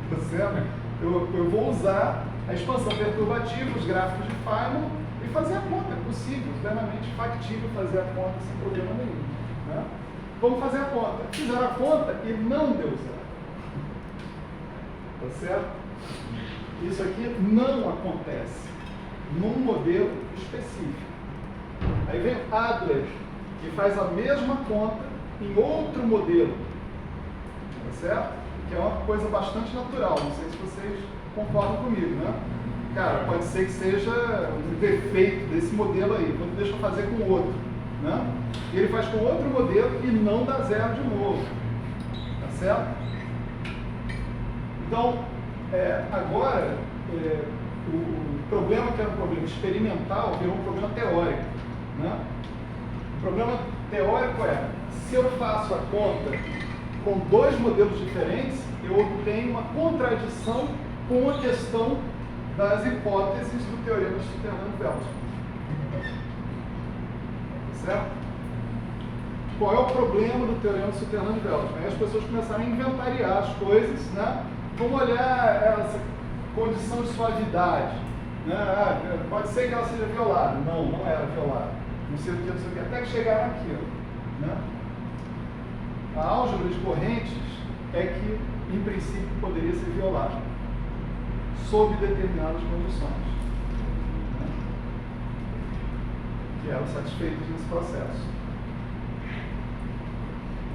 A: Tá certo? Eu vou usar a expansão perturbativa, os gráficos de Feynman, e fazer a conta. É possível, plenamente factível fazer a conta sem problema nenhum. Né? Vamos fazer a conta. Fizeram a conta e não deu zero. Tá certo? Isso aqui não acontece num modelo específico. Aí vem Adler, que faz a mesma conta em outro modelo. Tá certo? Que é uma coisa bastante natural. Não sei se vocês concordam comigo, né? Cara, pode ser que seja um defeito desse modelo aí. Então deixa eu fazer com o outro. Né? E ele faz com outro modelo e não dá zero de novo. Tá certo? Então, agora, o problema que era um problema experimental virou um problema teórico. Né? O problema teórico é, se eu faço a conta com dois modelos diferentes, eu obtenho uma contradição com a questão das hipóteses do teorema de Sutherland-Veltman. Certo? Qual é o problema do teorema de Sutherland-Veltman? Aí as pessoas começaram a inventariar as coisas, né? Vamos olhar essa condição de suavidade. Né? Pode ser que ela seja violada. Não, não era violada. Não sei o que, não sei o que. Até que chegaram aqui. Né? A álgebra de correntes é que, em princípio, poderia ser violada, sob determinadas condições, né? Que eram satisfeitas nesse processo.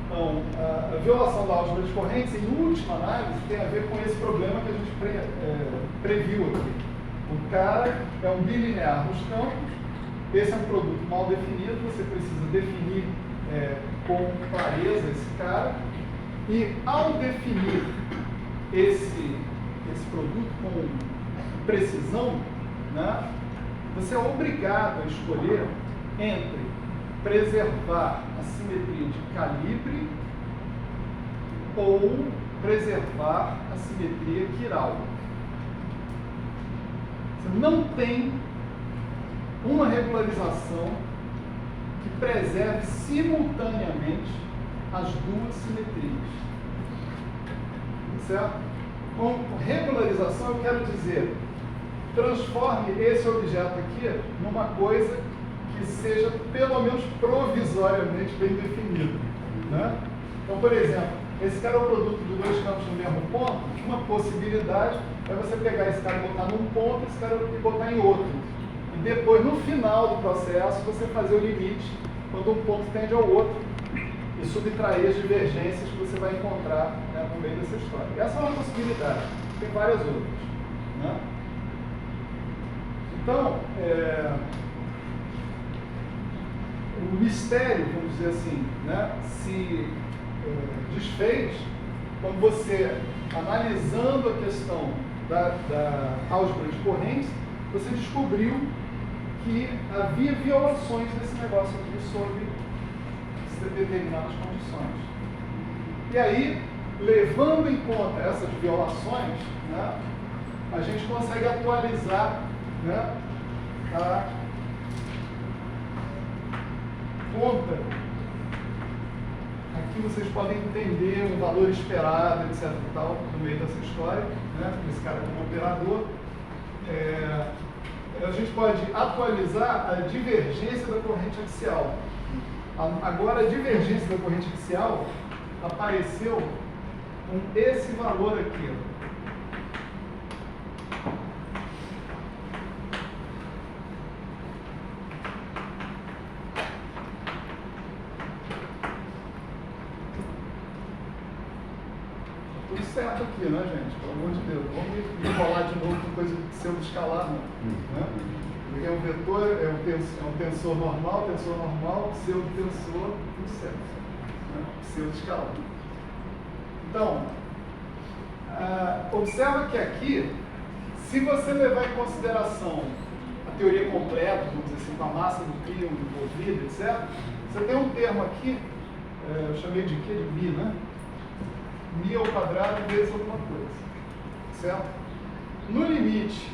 A: Então, a violação da álgebra de correntes, em última análise, tem a ver com esse problema que a gente previu aqui. O cara é um bilinear nos campos, esse é um produto mal definido, você precisa definir com clareza esse cara, e ao definir esse produto com precisão, né, você é obrigado a escolher entre preservar a simetria de calibre ou preservar a simetria quiral. Você não tem uma regularização que preserve simultaneamente as duas simetrias. Certo? Com regularização eu quero dizer, transforme esse objeto aqui numa coisa que seja pelo menos provisoriamente bem definida. Né? Então, por exemplo, esse cara é o produto de dois campos no mesmo ponto. Uma possibilidade é você pegar esse cara e botar num ponto, esse cara e botar em outro. E depois, no final do processo, você fazer o limite quando um ponto tende ao outro e subtrair as divergências que você vai encontrar, né, no meio dessa história. Essa é uma possibilidade. Tem várias outras. Né? Então, o mistério, vamos dizer assim, né, se desfez quando você, analisando a questão da álgebra de correntes, você descobriu que havia violações desse negócio aqui sob determinadas condições. E aí, levando em conta essas violações, né, a gente consegue atualizar, né, a conta. Aqui vocês podem entender um valor esperado, etc. e tal, no meio dessa história, né? Esse cara como operador. A gente pode atualizar a divergência da corrente axial. Agora, a divergência da corrente axial apareceu com esse valor aqui. Tudo certo aqui, né, gente? Pelo amor de Deus. Vamos me enrolar de novo com coisa de pseudo-escalar, não. Né? Porque é um vetor, é um tensor normal, pseudo-tensor, tudo certo. Né? Pseudo-escalar. Então, observa que aqui, se você levar em consideração a teoria completa, vamos dizer assim, com a massa do pion envolvida, etc., você tem um termo aqui, eu chamei de quê? De mi, né? Mi ao quadrado vezes alguma coisa, certo? No limite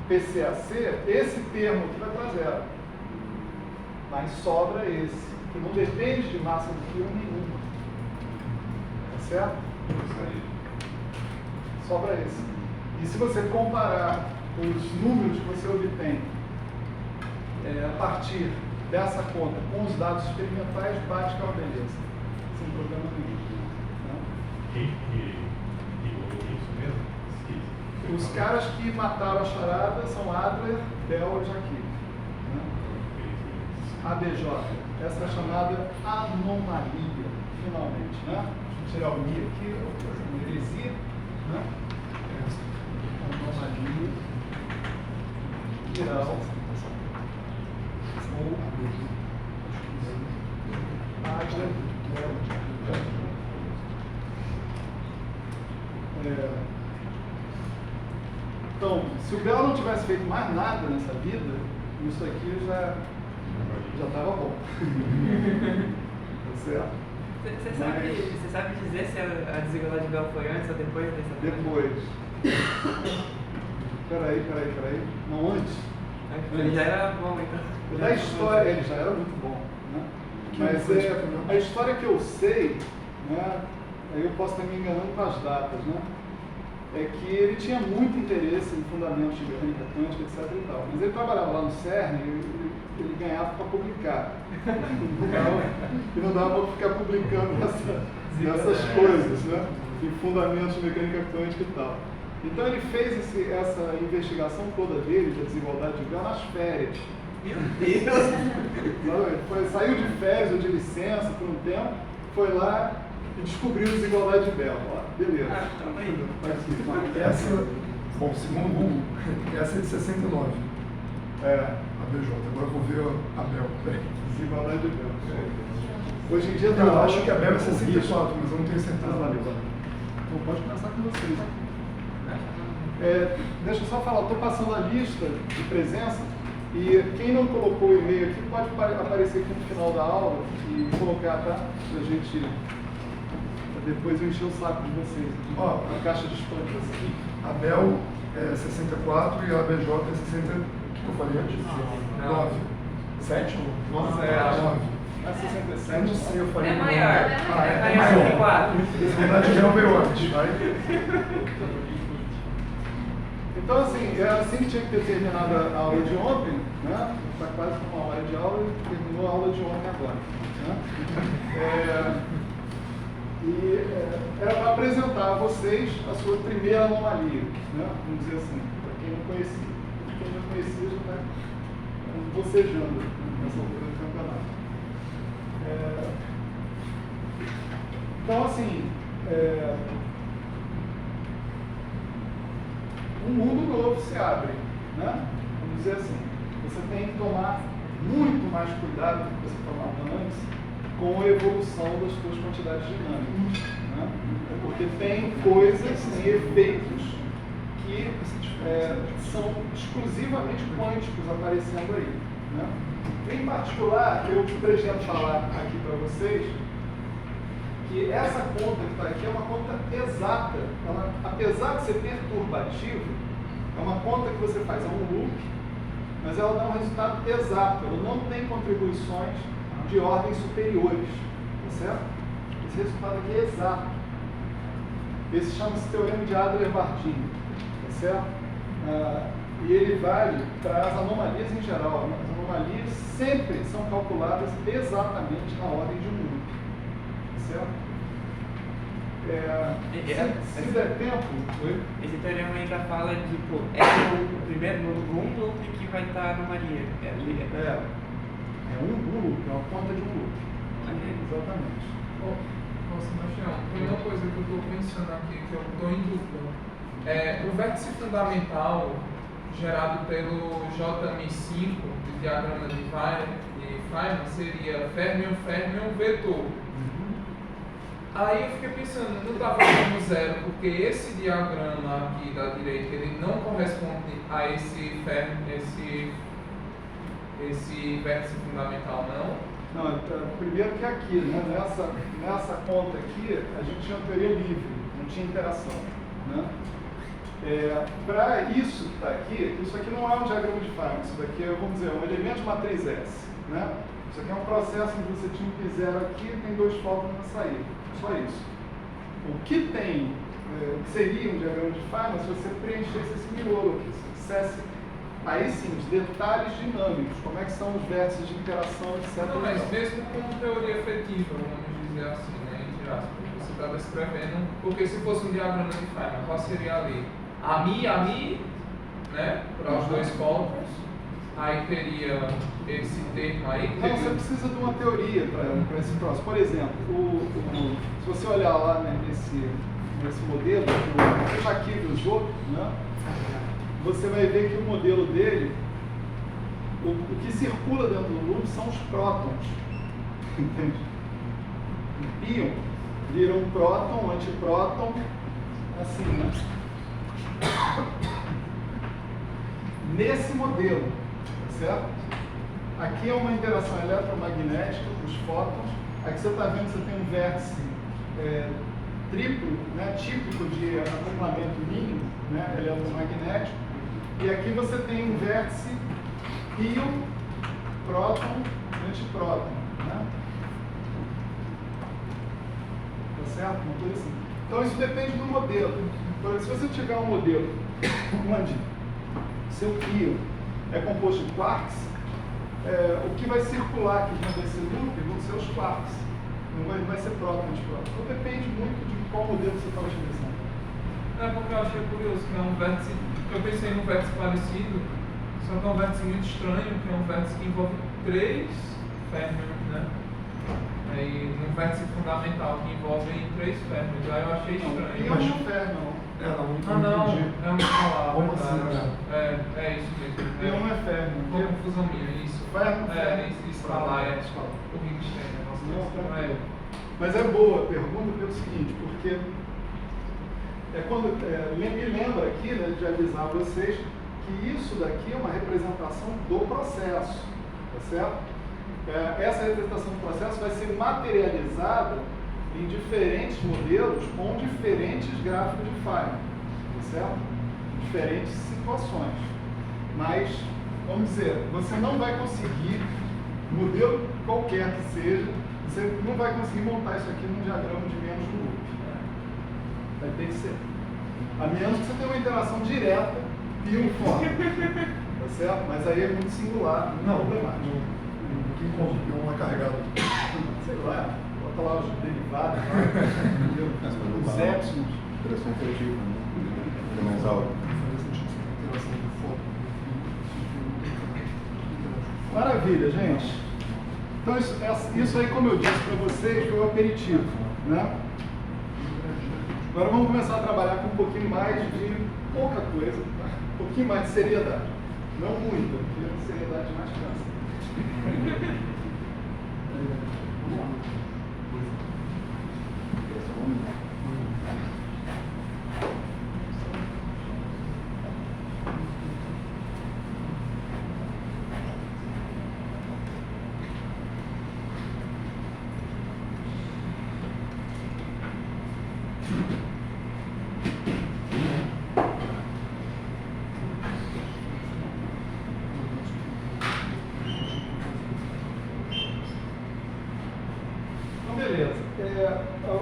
A: PCAC, esse termo aqui vai para zero, mas sobra esse, que não depende de massa do pion nenhuma, certo? Sobra esse. E se você comparar os números que você obtém a partir dessa conta com os dados experimentais, bate com a beleza, sem problema nenhum.
H: Quem divulgou isso mesmo?
A: Os caras que mataram a charada são Adler, Bell e Jacquet. Né? ABJ. Essa é a chamada anomalia, finalmente. Né? Deixa eu tirar o mi aqui, uma heresia. Né? Anomalia quiral ou Adler, Bell e Jacquet. Então, se o Bell não tivesse feito mais nada nessa vida, isso aqui já estava bom. Tá certo?
D: Você sabe dizer se a desigualdade de Bell foi antes ou depois dessa?
A: Depois. Peraí. Não, antes.
D: Ele já era bom, então.
A: Da história, ele já era muito bom. Né? Mas a história que eu sei, né, aí eu posso estar me enganando com as datas, né? É que ele tinha muito interesse em fundamentos de mecânica quântica, etc. e tal. Mas ele trabalhava lá no CERN e ele ganhava para publicar. E não dava para ficar publicando essas coisas, né? Em fundamentos de mecânica quântica e tal. Então ele fez essa investigação toda dele, da desigualdade de Bell, nas férias.
D: Meu Deus!
A: Ele saiu de férias ou de licença por um tempo, foi lá e descobriu a desigualdade de Bell. Beleza.
B: Essa, bom, segundo o Google, essa é de 69. A BJ. Agora eu vou ver a Bell.
A: Desigualdade de Bell. Hoje em dia
B: Eu acho que a Bell é 64, mas eu não tenho certeza.
A: Valeu. Então pode começar com vocês. Deixa eu só falar, estou passando a lista de presença E quem não colocou o e-mail aqui, pode aparecer aqui no final da aula e colocar, tá? Pra gente, pra depois eu encher o saco de vocês. Ó, a caixa de spam de vocês.
B: A Bel é 64 e a BJ é 60. O que eu falei antes? 9. 7 ou 9? 9.
A: A 67.
B: Eu não sei, eu falei.
D: É maior. É
B: é
D: maior que 4.
B: Na verdade, a Bel veio antes, vai.
A: Então, assim, é assim que tinha que ter terminado a aula de ontem, né? Está quase com 1 hora de aula e terminou a aula de ontem agora. Né? Era para apresentar a vocês a sua primeira anomalia, né? Vamos dizer assim, para quem não conhecia. Quem não conhecia já está bocejando nessa altura do campeonato. Então, assim, um mundo novo se abre, né? Vamos dizer assim, você tem que tomar muito mais cuidado do que você tomava antes com a evolução das suas quantidades dinâmicas, né? Porque tem coisas e efeitos que são exclusivamente quânticos aparecendo aí, né? Em particular, eu pretendo falar aqui para vocês que essa conta que está aqui é uma conta exata. Ela, apesar de ser perturbativa, é uma conta que você faz, é um loop, mas ela dá um resultado exato. Ela não tem contribuições de ordens superiores, tá certo? Esse resultado aqui é exato. Esse chama-se Teorema de Adler-Bardeen, tá certo? E ele vale para as anomalias em geral. As anomalias sempre são calculadas exatamente na ordem de um loop. Certo? Se der tempo.
D: Esse teorema ainda fala de, tipo, o primeiro, no segundo loop que vai estar a anomalia.
A: É um loop, é uma conta de um loop. Exatamente.
F: Nossa, Machão, tem uma coisa que eu estou pensando aqui, que eu estou em dúvida. O vértice fundamental gerado pelo JM5, do diagrama de Feynman, seria fermion vetor. Aí eu fiquei pensando, não estava como zero, porque esse diagrama aqui da direita, ele não corresponde a esse vértice fundamental, não?
A: Não, primeiro que aqui, né? Nessa conta aqui, a gente tinha uma teoria livre, não tinha interação, né? Para isso que está aqui, isso aqui não é um diagrama de Feynman, isso daqui é, vamos dizer, um elemento de matriz S, né? Isso aqui é um processo onde você tinha um P0 aqui e tem 2 fótons na saída. Só isso. O que tem, seria um diagrama de Feynman se você preenchesse esse miolo aqui, se dissesse, aí sim, os detalhes dinâmicos, como é que são os vértices de interação, etc.
F: Não, mas mesmo com teoria efetiva, vamos dizer assim, né, entre aspas, você está descrevendo, porque se fosse um diagrama de Feynman, qual seria ali? A mi, né, para os 2 fótons, aí teria esse termo aí.
A: Não, você precisa de uma teoria para esse próximo. Por exemplo, se você olhar lá, né, nesse modelo que o Jacques usou, né, você vai ver que o modelo dele, o que circula dentro do loop são os prótons. Entende? O íon vira um próton, um antipróton, assim, né? Nesse modelo, tá certo? Aqui é uma interação eletromagnética com os fótons. Aqui você está vendo que você tem um vértice triplo, né, típico de acoplamento mínimo, né, eletromagnético. E aqui você tem um vértice íon, próton, antipróton, né? Tá certo? Uma coisa assim. Então isso depende do modelo. Por exemplo, se você tiver um modelo onde seu íon é composto de quarks, o que vai circular aqui dentro desse loop vão ser os quarks. Não vai ser próton, antipróton. Então depende muito de qual modelo você está utilizando.
F: Porque eu achei curioso que é um vértice, eu pensei num vértice parecido, só que é um vértice muito estranho, que é um vértice que envolve 3 férmions, né? Aí um vértice fundamental que envolve 3 férmions, aí eu achei estranho.
A: E é um férmion.
F: Não, é uma palavra.
B: Como assim, né?
F: É isso mesmo.
A: E um é férmion.
F: Uma confusão minha, isso. Isso tá lá, o Wittgenstein, negócio.
A: Mas é boa a pergunta pelo seguinte, porque me lembra aqui, né, de avisar vocês que isso daqui é uma representação do processo, tá certo? Essa representação do processo vai ser materializada em diferentes modelos com diferentes gráficos de Feynman, tá certo? Diferentes situações. Mas, vamos dizer, você não vai conseguir, modelo qualquer que seja, você não vai conseguir montar isso aqui num diagrama de menos um loop. Vai ter que ser. A menos que você tenha uma interação direta e uniforme. Tá certo? Mas aí é muito singular, muito problemático.
B: Quem copiou uma carregada?
A: Sei lá, bota lá os derivados, lá, os épsilons.
C: Interação efetiva, né? Incremental.
A: Maravilha, gente. Então isso aí, como eu disse para vocês, foi o aperitivo, né? Agora vamos começar a trabalhar com um pouquinho mais de pouca coisa, tá? Um pouquinho mais de seriedade. Não muita, porque a seriedade mais cansa. Vamos lá.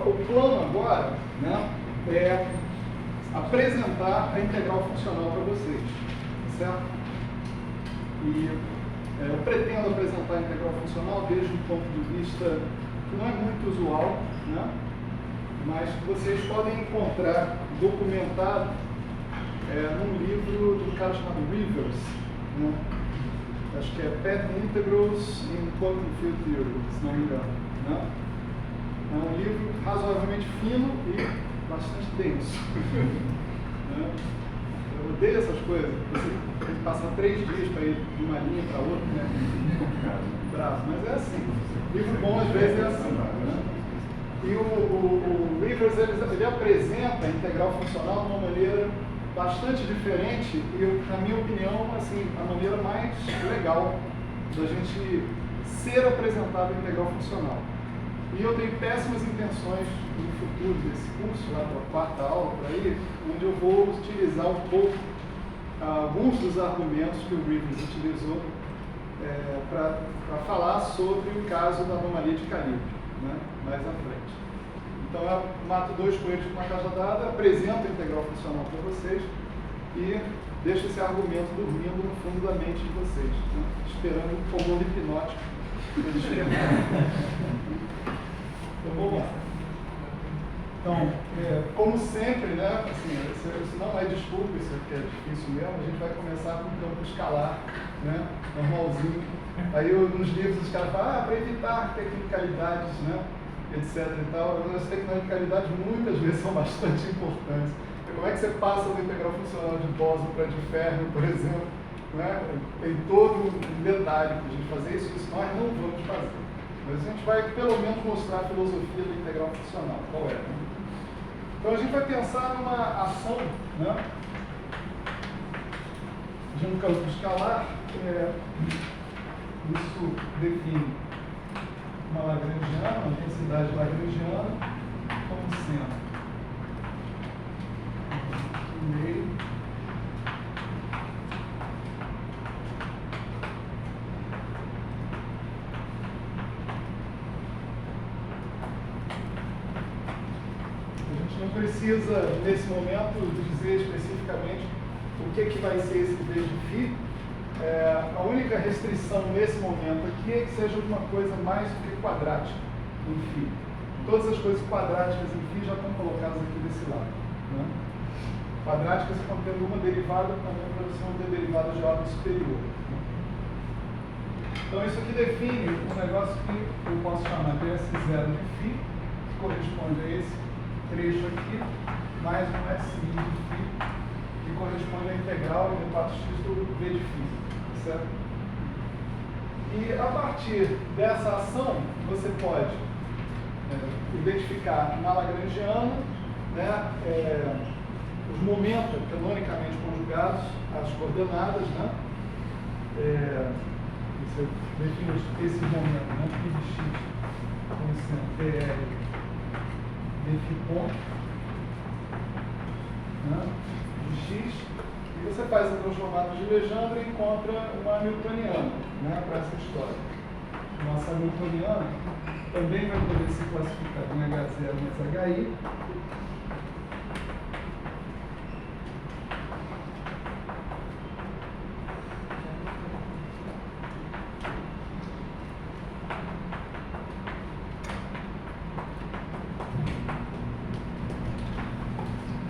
A: O plano agora, né, é apresentar a integral funcional para vocês, certo? E eu pretendo apresentar a integral funcional desde um ponto de vista que não é muito usual, né, mas que vocês podem encontrar documentado num livro de um cara chamado Rivers, né? Acho que é Path Integrals in Quantum Field Theory, se não me engano, né? É um livro razoavelmente fino e bastante denso. Eu odeio essas coisas. Você tem que passar 3 dias para ir de uma linha para outra, né? Bravo, mas é assim. Livro bom às vezes é assim. Né? E o Rivers ele apresenta a integral funcional de uma maneira bastante diferente e, na minha opinião, assim, a maneira mais legal da gente ser apresentado a integral funcional. E eu tenho péssimas intenções no futuro desse curso, lá para a 4ª aula, por aí, onde eu vou utilizar um pouco alguns dos argumentos que o Rivers utilizou para falar sobre o caso da anomalia de calibre, né, mais à frente. Então eu mato 2 coelhos com uma cajadada, apresento a integral funcional para vocês e deixo esse argumento dormindo no fundo da mente de vocês, né, esperando um comando hipnótico para eles chegarem. Então, vamos lá. Então, como sempre, né, assim, isso não é desculpa, isso aqui é difícil mesmo, a gente vai começar com o campo escalar, né, normalzinho. Aí nos livros os caras falam, para evitar tecnicalidades, né, etc e tal. As tecnicalidades muitas vezes são bastante importantes. Como é que você passa uma integral funcional de Boston para de Fermi, por exemplo, né? Tem todo um detalhe para a gente fazer isso nós não vamos fazer. Mas a gente vai pelo menos mostrar a filosofia da integral funcional, qual é. Né? Então a gente vai pensar numa ação, né, de um campo escalar. Isso define uma lagrangiana, uma densidade lagrangiana, como sendo meio não precisa, nesse momento, dizer especificamente o que vai ser esse V de φ. A única restrição nesse momento aqui é que seja alguma coisa mais do que quadrática em φ. Todas as coisas quadráticas em φ já estão colocadas aqui desse lado. Né? Quadráticas contendo uma derivada, também para você não ter derivadas de ordem superior. Então isso aqui define um negócio que eu posso chamar de S0 de φ, que corresponde a esse trecho aqui, mais um S de φ, que corresponde à integral de 4x do V de φ, certo? E a partir dessa ação, você pode identificar na lagrangiana, né, os momentos canonicamente conjugados às coordenadas, né? Você define esse momento, né? Π de x como sendo dl de φ ponto, né? De x, e você faz a transformada de Legendre e encontra uma hamiltoniana, né? Para essa história. Nossa hamiltoniana também vai poder ser classificada em H0 mais HI.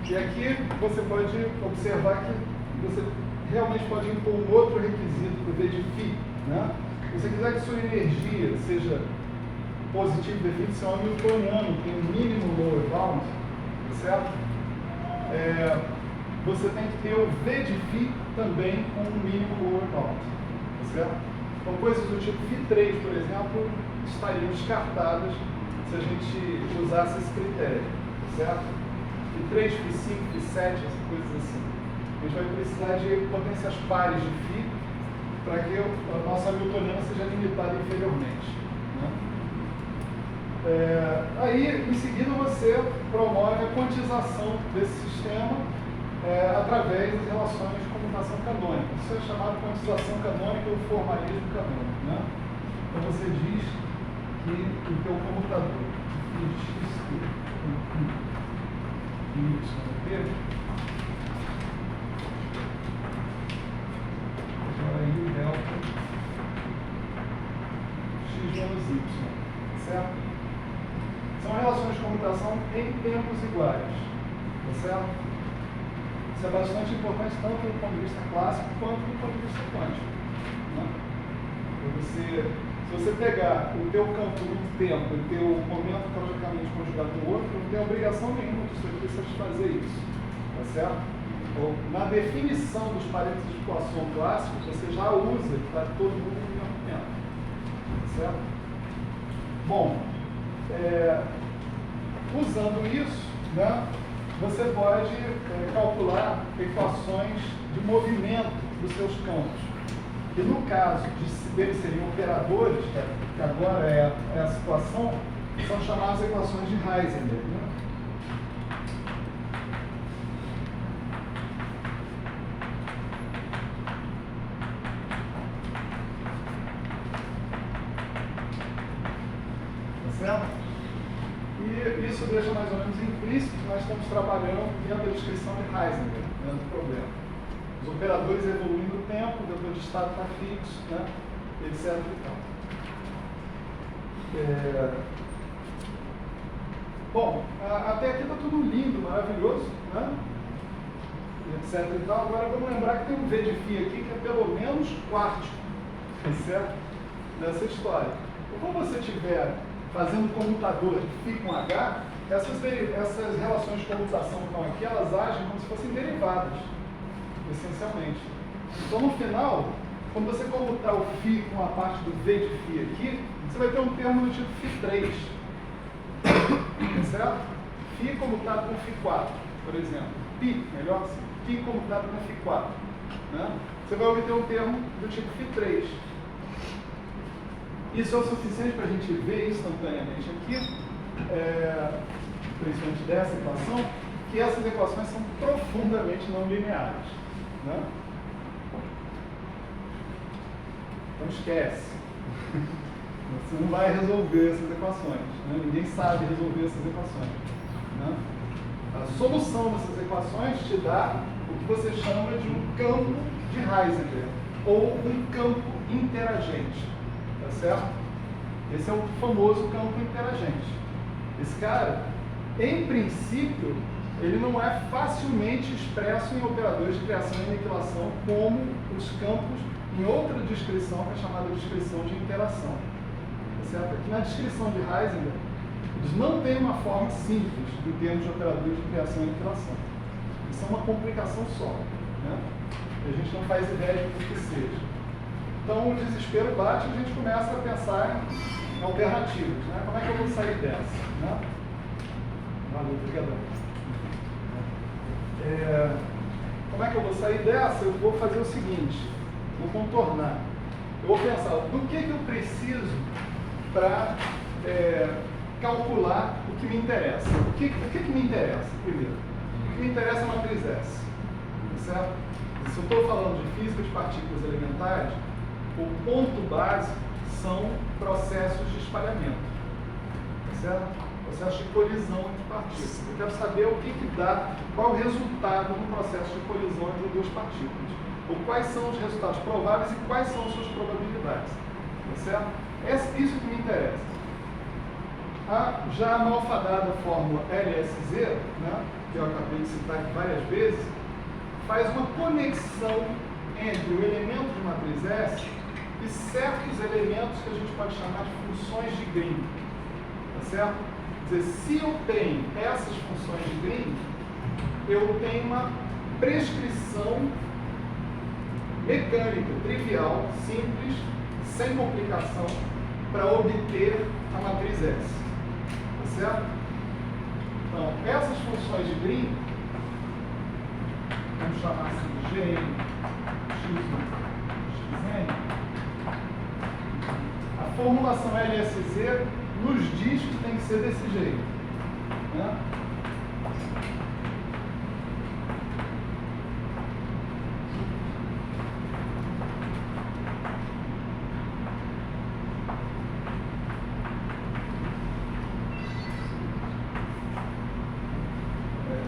A: E aqui você pode observar que você realmente pode impor um outro requisito para o V de φ, né? Se você quiser que sua energia seja positiva e definição hamiltoniano, tem um mínimo lower bound, certo? Você tem que ter o V de φ também com um mínimo lower bound, certo? Então coisas do tipo φ3, por exemplo, estariam descartadas se a gente usasse esse critério, certo? Φ3, φ5, φ7, essas coisas assim. A gente vai precisar de potências pares de φ para que a nossa hamiltoniana seja limitada inferiormente, né? Aí, em seguida, você promove a quantização desse sistema através das relações de comutação canônica. Isso é chamado de quantização canônica ou formalismo canônico, né? Então você diz que o teu comutador agora aí o delta x menos y, certo? São relações de comutação em tempos iguais, tá certo? Isso é bastante importante tanto do ponto de vista clássico quanto do ponto de vista quântico, né? Se você pegar o teu campo no tempo e teu momento cronicamente conjugado no outro, não tem obrigação nenhuma disso aqui satisfazer isso, tá certo? Ou, na definição dos parênteses de Poisson clássicos, você já usa para todo mundo no mesmo tempo, tá certo? Bom, usando isso, né, você pode calcular equações de movimento dos seus campos. E no caso deles serem operadores, que agora é a situação, são chamadas equações de Heisenberg, né? Tá certo? E isso deixa mais ou menos implícito que nós estamos trabalhando dentro da descrição de Heisenberg, dentro do problema. Os operadores evoluem no tempo, depois de estado está fixo, né? Etc. Bom, até aqui está tudo lindo, maravilhoso, né? Etc. E tal. Agora vamos lembrar que tem um V de φ aqui que é pelo menos quártico, certo? Nessa história. Então, quando você estiver fazendo comutador de φ com H, essas relações de comutação que estão aqui, elas agem como se fossem derivadas, essencialmente. Então, no final, quando você comutar o φ com a parte do V de φ aqui, você vai ter um termo do tipo φ3. Certo? φ comutado com φ4, por exemplo. Π, melhor assim. Π comutado com φ4. Né? Você vai obter um termo do tipo φ3. Isso é o suficiente para a gente ver instantaneamente aqui, principalmente dessa equação, que essas equações são profundamente não lineares. Né? Então esquece. Você não vai resolver essas equações. Né? Ninguém sabe resolver essas equações. Né? A solução dessas equações te dá o que você chama de um campo de Heisenberg, ou um campo interagente. Tá certo? Esse é o famoso campo interagente. Esse cara, em princípio, ele não é facilmente expresso em operadores de criação e aniquilação como os campos em outra descrição, que é chamada descrição de interação. Tá certo? Aqui na descrição de Heisenberg, eles não têm uma forma simples em termos de operadores de criação e aniquilação. Isso é uma complicação só. Né? E a gente não faz ideia do que seja. Então o desespero bate e a gente começa a pensar em alternativas. Né? Como é que eu vou sair dessa? Né? Valeu, obrigado. Como é que eu vou sair dessa? Eu vou fazer o seguinte, vou contornar. Eu vou pensar, do que eu preciso para calcular o que me interessa? O que me interessa, primeiro? O que me interessa é a matriz S, tá certo? Se eu estou falando de física de partículas elementares, o ponto básico são processos de espalhamento, tá certo? Processo de colisão entre partículas. Eu quero saber o que dá, qual é o resultado no processo de colisão entre duas partículas. Ou quais são os resultados prováveis e quais são as suas probabilidades. Tá certo? Isso que me interessa. Já a malfadada fórmula LSZ, né, que eu acabei de citar aqui várias vezes, faz uma conexão entre o elemento de matriz S e certos elementos que a gente pode chamar de funções de Green. Tá certo? Quer dizer, se eu tenho essas funções de Green, eu tenho uma prescrição mecânica, trivial, simples, sem complicação, para obter a matriz S. Tá certo? Então, essas funções de Green, vamos chamar assim de Gn, x1, xn, a formulação LSZ nos diz que tem que ser desse jeito. Né?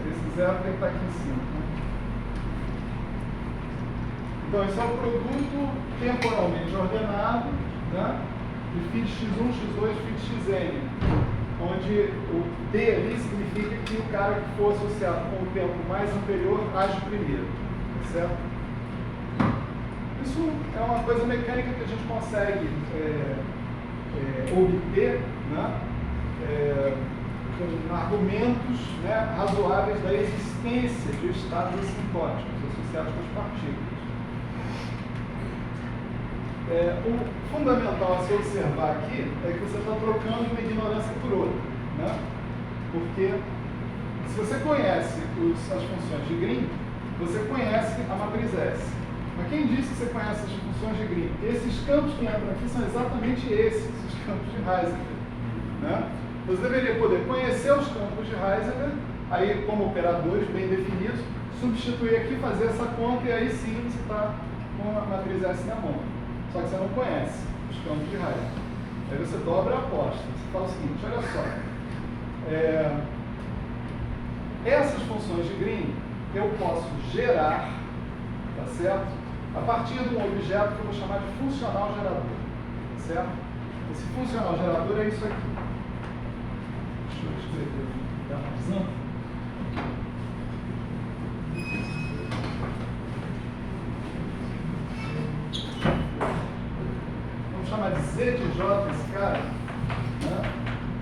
A: Esse zero tem que estar aqui em cima. Né? Então, esse é o produto temporalmente ordenado, né? De φ x1, x2, φ xn, onde o D ali significa que o cara que for associado com o tempo mais anterior age primeiro, tá certo? Isso é uma coisa mecânica que a gente consegue obter, né, com argumentos, né, razoáveis da existência de estados assintóticos associados com as partículas. O fundamental a se observar aqui é que você está trocando uma ignorância por outra, né? Porque se você conhece as funções de Green, você conhece a matriz S. Mas quem disse que você conhece as funções de Green? Esses campos que entram aqui são exatamente esses, os campos de Heisenberg, né? Você deveria poder conhecer os campos de Heisenberg, aí como operadores bem definidos, substituir aqui, fazer essa conta e aí sim você está com a matriz S na mão. Só que você não conhece os campos de Heisenberg. Aí você dobra a aposta. Você fala o seguinte, olha só. Essas funções de Green eu posso gerar, tá certo? A partir de um objeto que eu vou chamar de funcional gerador. Tá certo? Esse funcional gerador é isso aqui. Deixa eu escrever aqui. Chamar de Z de J esse cara, né?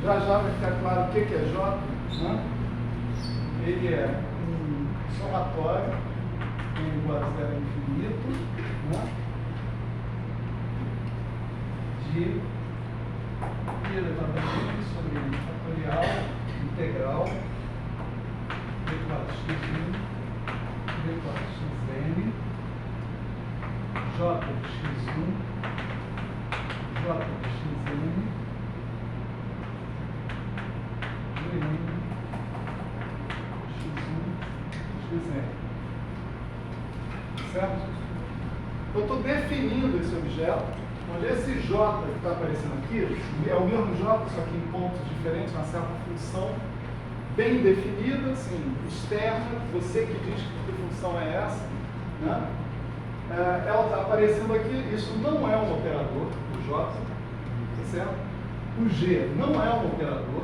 A: Já vai ficar claro o que é J, né? Ele é um somatório igual a zero infinito, né? De I elevado a x sobre n fatorial integral d4 x1 d4 xn J de x1 J de xn, Gn, x1, xn. Certo? Eu estou definindo esse objeto, onde esse J que está aparecendo aqui é o mesmo J, só que em pontos diferentes, uma certa função bem definida, assim, externa, você que diz que função é essa, né? Ela está aparecendo aqui, isso não é um operador, o J, tá certo? O G não é um operador,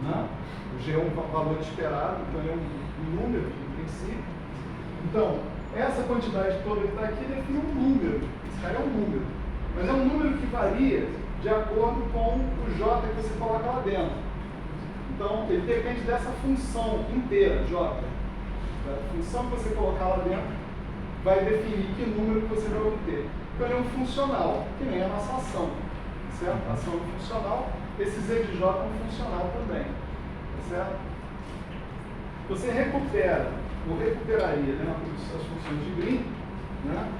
A: né? O G é um valor esperado, então ele é um número em princípio. Então, essa quantidade toda que está aqui define um número, esse cara é um número, mas é um número que varia de acordo com o J que você coloca lá dentro. Então, ele depende dessa função inteira, J. A função que você colocar lá dentro vai definir que número que você vai obter. Então, ele é um funcional, que nem a nossa ação. Certo? A ação é funcional, esse Z de J é um funcional também. Tá certo? Você recupera eu recuperaria, né, as funções de Green, né,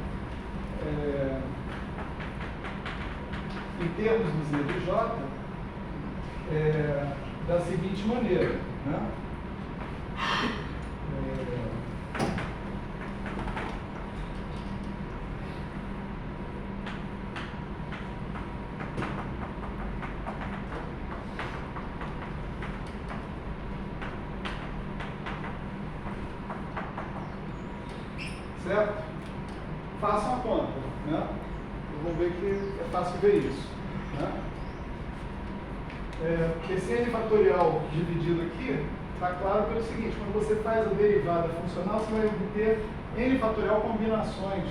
A: em termos do Z de J, da seguinte maneira, né? Certo? Façam a conta, né? Vamos ver que é fácil ver isso, né? Esse n fatorial dividido aqui está claro pelo seguinte: quando você faz a derivada funcional, você vai obter n fatorial combinações,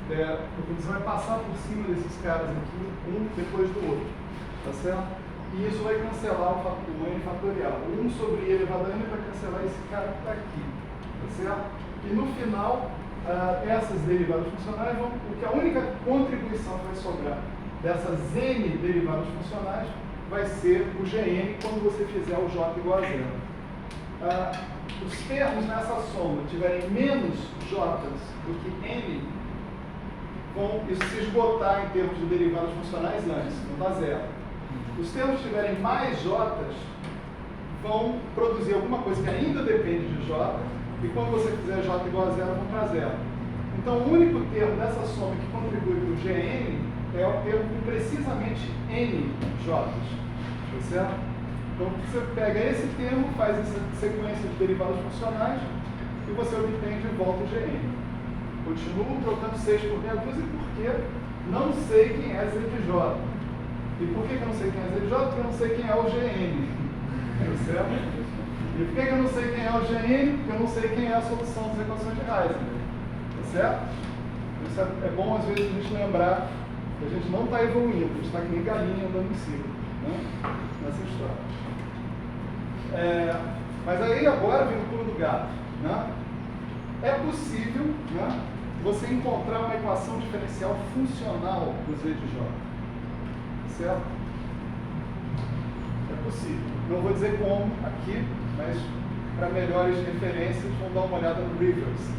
A: porque você vai passar por cima desses caras aqui, um depois do outro, tá certo? E isso vai cancelar o n fatorial. 1 sobre i elevado a n vai cancelar esse cara que está aqui, tá certo? E no final, essas derivadas funcionais vão, porque a única contribuição que vai sobrar dessas n derivadas funcionais vai ser o Gn quando você fizer o J igual a zero. Os termos nessa soma tiverem menos J's do que n, vão isso se esgotar em termos de derivadas funcionais antes, não dá zero. Os termos que tiverem mais J's vão produzir alguma coisa que ainda depende de J, e quando você fizer J igual a zero, vão para zero. Então, o único termo dessa soma que contribui para o Gn é o termo com precisamente n J's, tá certo? Então, você pega esse termo, faz essa sequência de derivadas funcionais e você obtém de volta o Gn. Continuo trocando 6 por meia dúzia porque não sei quem é Z de J. E por que eu não sei quem é Z de J? Porque eu não sei quem é o Gn. Tá certo? E por que eu não sei quem é o Gn? Porque eu não sei quem é a solução das equações de Heisenberg. Tá certo? Isso é bom, às vezes, a gente lembrar que a gente não está evoluindo, a gente está que nem galinha andando em cima, né? Nessa história. Mas aí, agora, vem o pulo do gato, né? É possível, né, você encontrar uma equação diferencial funcional do Z de J. Certo? É possível. Não vou dizer como aqui, mas para melhores referências, vamos dar uma olhada no Rivers.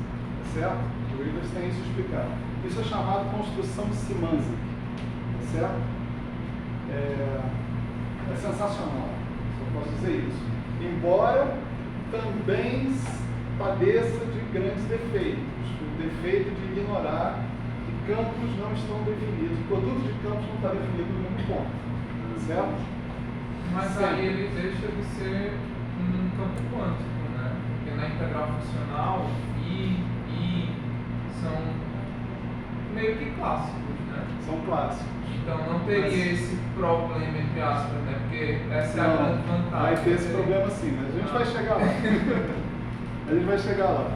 A: Certo? O Rivers tem isso explicado. Isso é chamado construção de Szymanczyk. Certo? É sensacional, só posso dizer isso. Embora também padeça de grandes defeitos. O defeito de ignorar que campos não estão definidos. O produto de campos não está definido no mesmo ponto. Certo?
F: Mas
A: Sim.
F: aí ele deixa de ser um campo quântico, né? Porque na integral funcional, I são meio que clássicos, né?
A: São clássicos.
F: Então não teria esse problema, entre aspas, né? Porque essa é a grande vantagem.
A: Vai ter esse problema sim, mas a gente vai chegar lá. A gente vai chegar lá.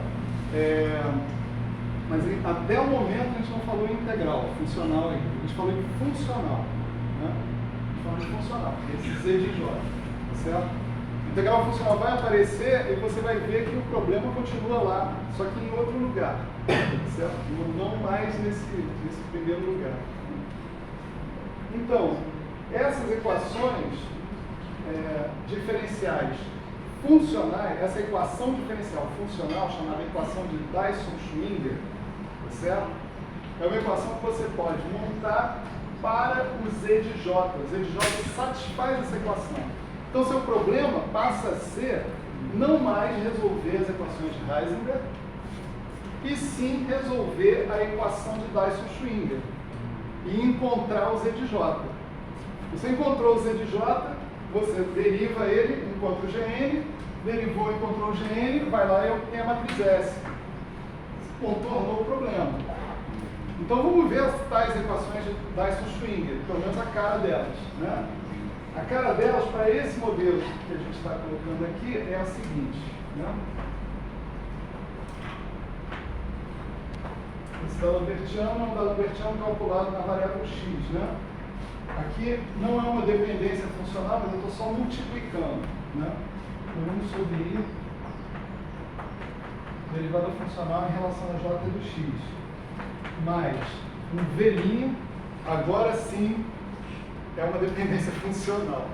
A: Mas até o momento a gente não falou em integral, funcional ainda. A gente falou em funcional. Né? A gente falou em funcional, esse Z de J. Tá certo? Integral funcional vai aparecer e você vai ver que o problema continua lá, só que em outro lugar. Tá certo? Não mais nesse primeiro lugar. Então, essas equações diferenciais funcionais, essa equação diferencial funcional, chamada equação de Dyson-Schwinger, tá certo? É uma equação que você pode montar para o Z de J. O Z de J satisfaz essa equação. Então, seu problema passa a ser não mais resolver as equações de Heisenberg, e sim resolver a equação de Dyson-Schwinger e encontrar o Z de J. Você encontrou o Z de J, você deriva ele, encontra o Gn, derivou, encontrou o Gn, vai lá e obtém a matriz S. Contornou o problema. Então vamos ver as tais equações de Dyson-Schwinger, pelo menos a cara delas. Né? A cara delas, para esse modelo que a gente está colocando aqui, é a seguinte. Né? Esse D'Alembertiano é um D'Alembertiano calculado na variável x. Né? Aqui não é uma dependência funcional, mas eu estou só multiplicando. Né? 1 sobre i, derivada funcional em relação a j do x. Mais um velhinho, agora sim é uma dependência funcional.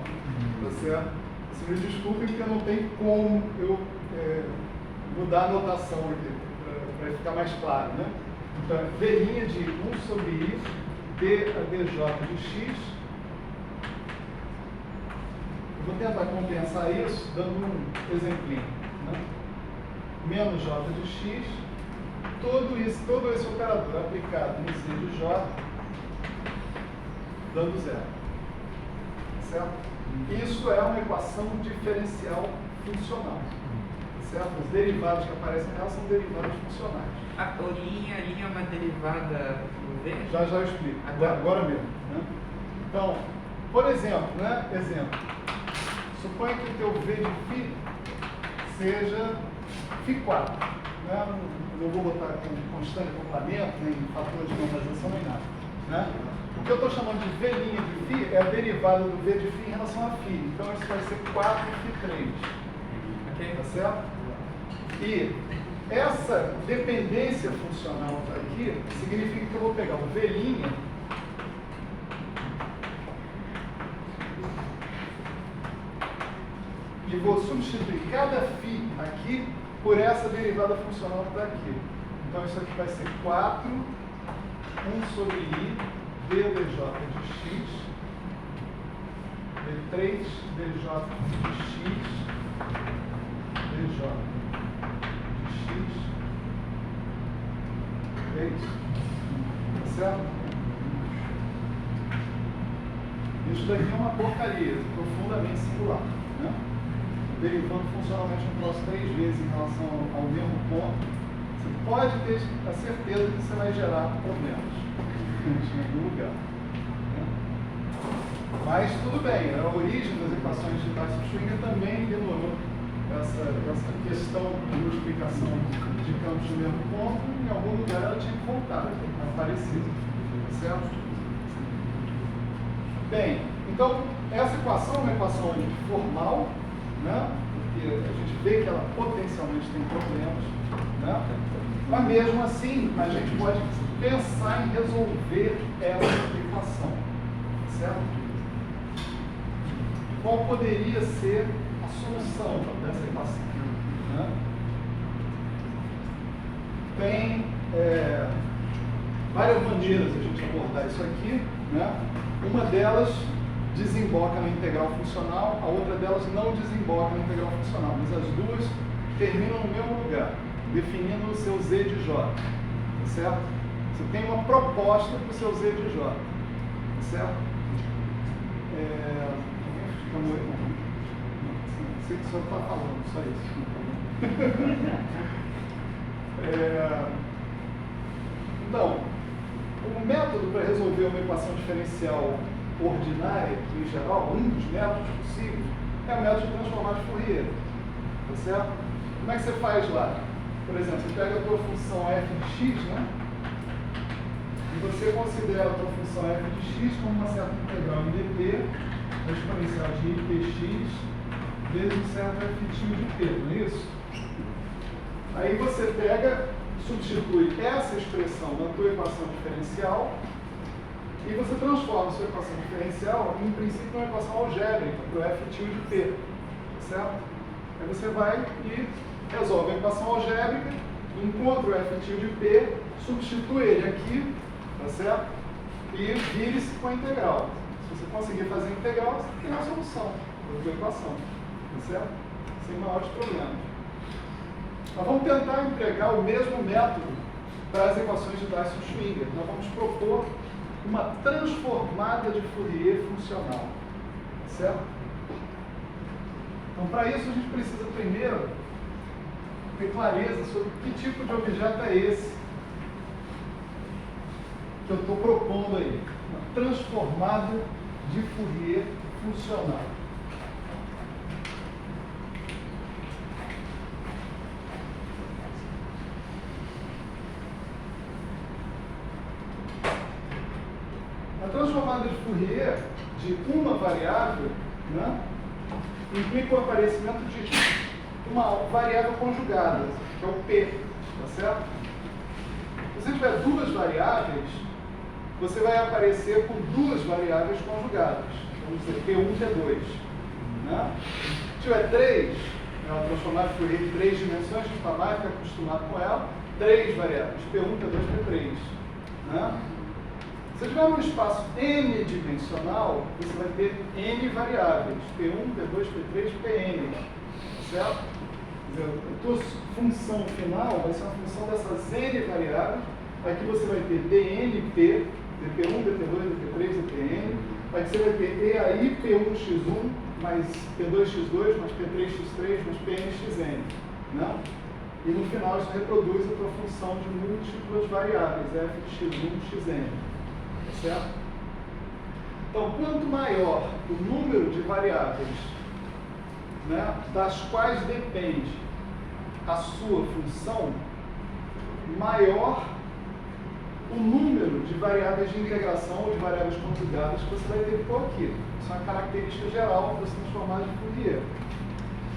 A: Tá certo? Vocês me desculpem porque não tem como eu mudar a notação aqui, para ficar mais claro, né? Então, V' de 1 sobre I, D a dj de x. Eu vou tentar compensar isso dando um exemplinho, né? Menos j de x, todo esse operador aplicado em C de j, dando zero. Certo? Isso é uma equação diferencial funcional. Certo? Os derivados que aparecem nela são derivados funcionais.
D: A linha é uma derivada do V?
A: Já eu explico, agora mesmo. Né? Então, por exemplo, né? Suponha que o teu V de φ seja φ4. Né? Não vou botar com constante acoplamento, nem fator de normalização, nem nada. Né? O que eu estou chamando de V' de φ é a derivada do V de φ em relação a φ. Então, isso vai ser 4φ3.
D: Ok?
A: Tá certo? E essa dependência funcional aqui significa que eu vou pegar o V' e vou substituir cada φ aqui por essa derivada funcional que está aqui. Então isso aqui vai ser 4, 1 sobre I, d dj de x, d3 dj de x, dj de x. É isso. Tá certo? Isso daqui é uma porcaria, profundamente singular. Né? Derivando funcionalmente um troço 3 vezes em relação ao mesmo ponto, você pode ter a certeza que você vai gerar problemas em algum lugar. Né? Mas tudo bem, a origem das equações de Dyson-Schwinger também ignorou essa questão de multiplicação de campos no mesmo ponto. Em algum lugar ela tinha que voltar, aparecido. Certo? Bem, então essa equação é uma equação formal, né? Porque a gente vê que ela potencialmente tem problemas, né? Mas mesmo assim a gente pode pensar em resolver essa equação, certo? Qual poderia ser a solução dessa equação? Né? Tem várias maneiras de a gente abordar isso aqui, né? Uma delas desemboca na integral funcional, a outra delas não desemboca na integral funcional, mas as duas terminam no mesmo lugar, definindo o seu z de j, tá certo? Você tem uma proposta para o seu z de j, tá certo? Sei que o senhor está falando, só isso. Então, o método para resolver uma equação diferencial ordinária, em geral, um dos métodos possíveis, é o método de transformar de Fourier. Tá certo? Como é que você faz lá? Por exemplo, você pega a tua função f de x, né? E você considera a tua função f de x como uma certa integral em dt, a exponencial de ipx, vezes um certo f de t, não é isso? Aí você pega, substitui essa expressão na tua equação diferencial e você transforma a sua equação diferencial em princípio uma equação algébrica para o f tilde t, certo? Aí você vai e resolve a equação algébrica, encontra o f tilde p, substitui ele aqui, tá certo? E vire-se com a integral. Se você conseguir fazer a integral, você tem a solução da sua equação, tá certo? Sem maiores problemas. Nós vamos tentar empregar o mesmo método para as equações de Dyson-Schwinger. Nós vamos propor uma transformada de Fourier funcional, certo? Então, para isso, a gente precisa primeiro ter clareza sobre que tipo de objeto é esse que eu estou propondo aí. Uma transformada de Fourier funcional. A transformada de Fourier de uma variável, né, implica o aparecimento de uma variável conjugada, que é o P, tá certo? Se você tiver duas variáveis, você vai aparecer com duas variáveis conjugadas, vamos dizer P1 e P2. Né? Se tiver três, é uma transformada de Fourier de 3 dimensões, a gente está mais que acostumado com ela, 3 variáveis, P1, P2, P3. Né? Se você tiver um espaço n-dimensional, você vai ter n variáveis, P1, P2, P3, Pn. Certo? Quer dizer, a tua função final vai ser uma função dessas n variáveis. Aqui você vai ter dnp, dp1, dp2, dp3, dpn. Aqui você vai ter EAI, P1x1, mais P2x2, mais P3x3, mais PNxn. Né? E no final isso reproduz a tua função de múltiplas variáveis, f de x1, xn. Certo? Então, quanto maior o número de variáveis, né, das quais depende a sua função, maior o número de variáveis de integração ou de variáveis conjugadas que você vai ter por aqui. Isso é uma característica geral das transformadas de Fourier.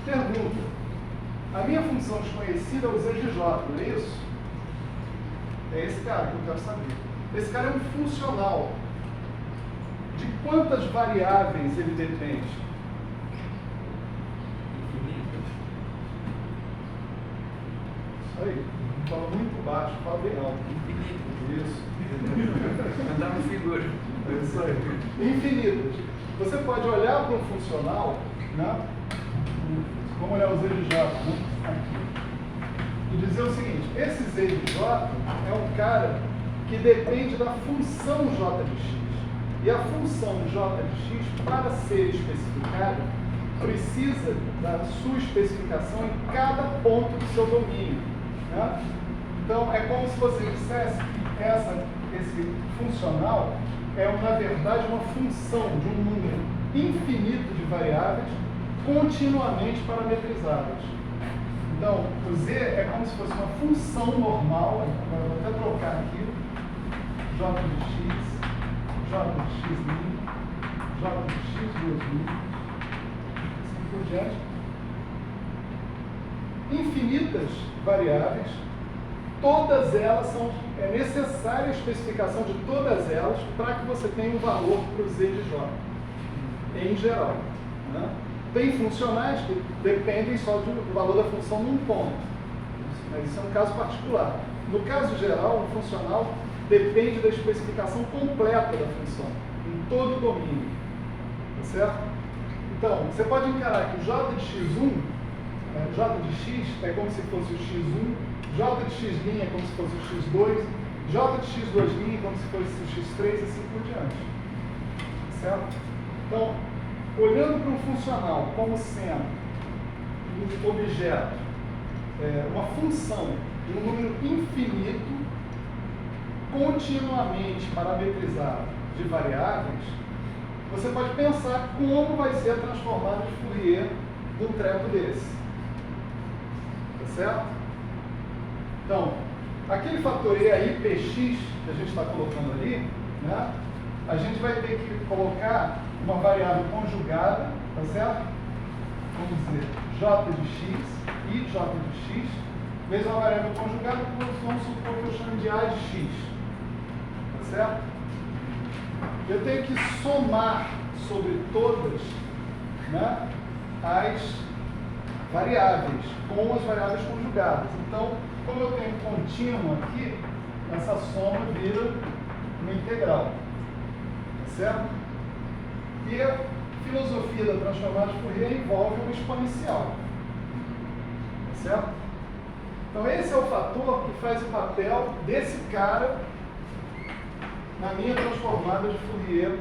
A: Pergunta: a minha função desconhecida é o z de j, não é isso? É esse cara que eu quero saber. Esse cara é um funcional. De quantas variáveis ele depende? Isso aí. Fala muito baixo, fala bem alto. Isso.
D: Mandar uma figura.
A: É isso aí. Infinitas. Você pode olhar para um funcional, né? Vamos olhar o z de j, né? Aqui. E dizer o seguinte: esse z de j é um cara que depende da função j de x. E a função j de x, para ser especificada, precisa da sua especificação em cada ponto do seu domínio. Né? Então, é como se você dissesse que esse funcional é, na verdade, uma função de um número infinito de variáveis continuamente parametrizadas. Então, o z é como se fosse uma função normal, eu vou até trocar aqui, j de x, j de x', j de x2', assim por diante. Infinitas variáveis, todas elas é necessária a especificação de todas elas para que você tenha um valor para o z de j, em geral. Né? Tem funcionais que dependem só do valor da função num ponto, mas isso é um caso particular. No caso geral, um funcional depende da especificação completa da função, em todo o domínio. Tá certo? Então, você pode encarar que o j de x1, j de x é como se fosse o x1, j de x' é como se fosse o x2, j de x2' é como se fosse o x3 e assim por diante. Tá certo? Então, olhando para um funcional como sendo um objeto, uma função de um número infinito, continuamente parametrizado de variáveis, você pode pensar como vai ser a transformada de Fourier de um treco desse. Tá certo? Então, aquele fator EAI PX que a gente está colocando ali, né, a gente vai ter que colocar uma variável conjugada, tá certo? Vamos dizer j de x e j de x, vezes uma variável conjugada que vamos supor que eu chamo de a de x. Tá certo? Eu tenho que somar sobre todas, né, as variáveis com as variáveis conjugadas. Então, como eu tenho contínuo aqui, essa soma vira uma integral. Tá certo? E a filosofia da transformada de Fourier envolve uma exponencial. Tá certo? Então, esse é o fator que faz o papel desse cara na minha transformada de Fourier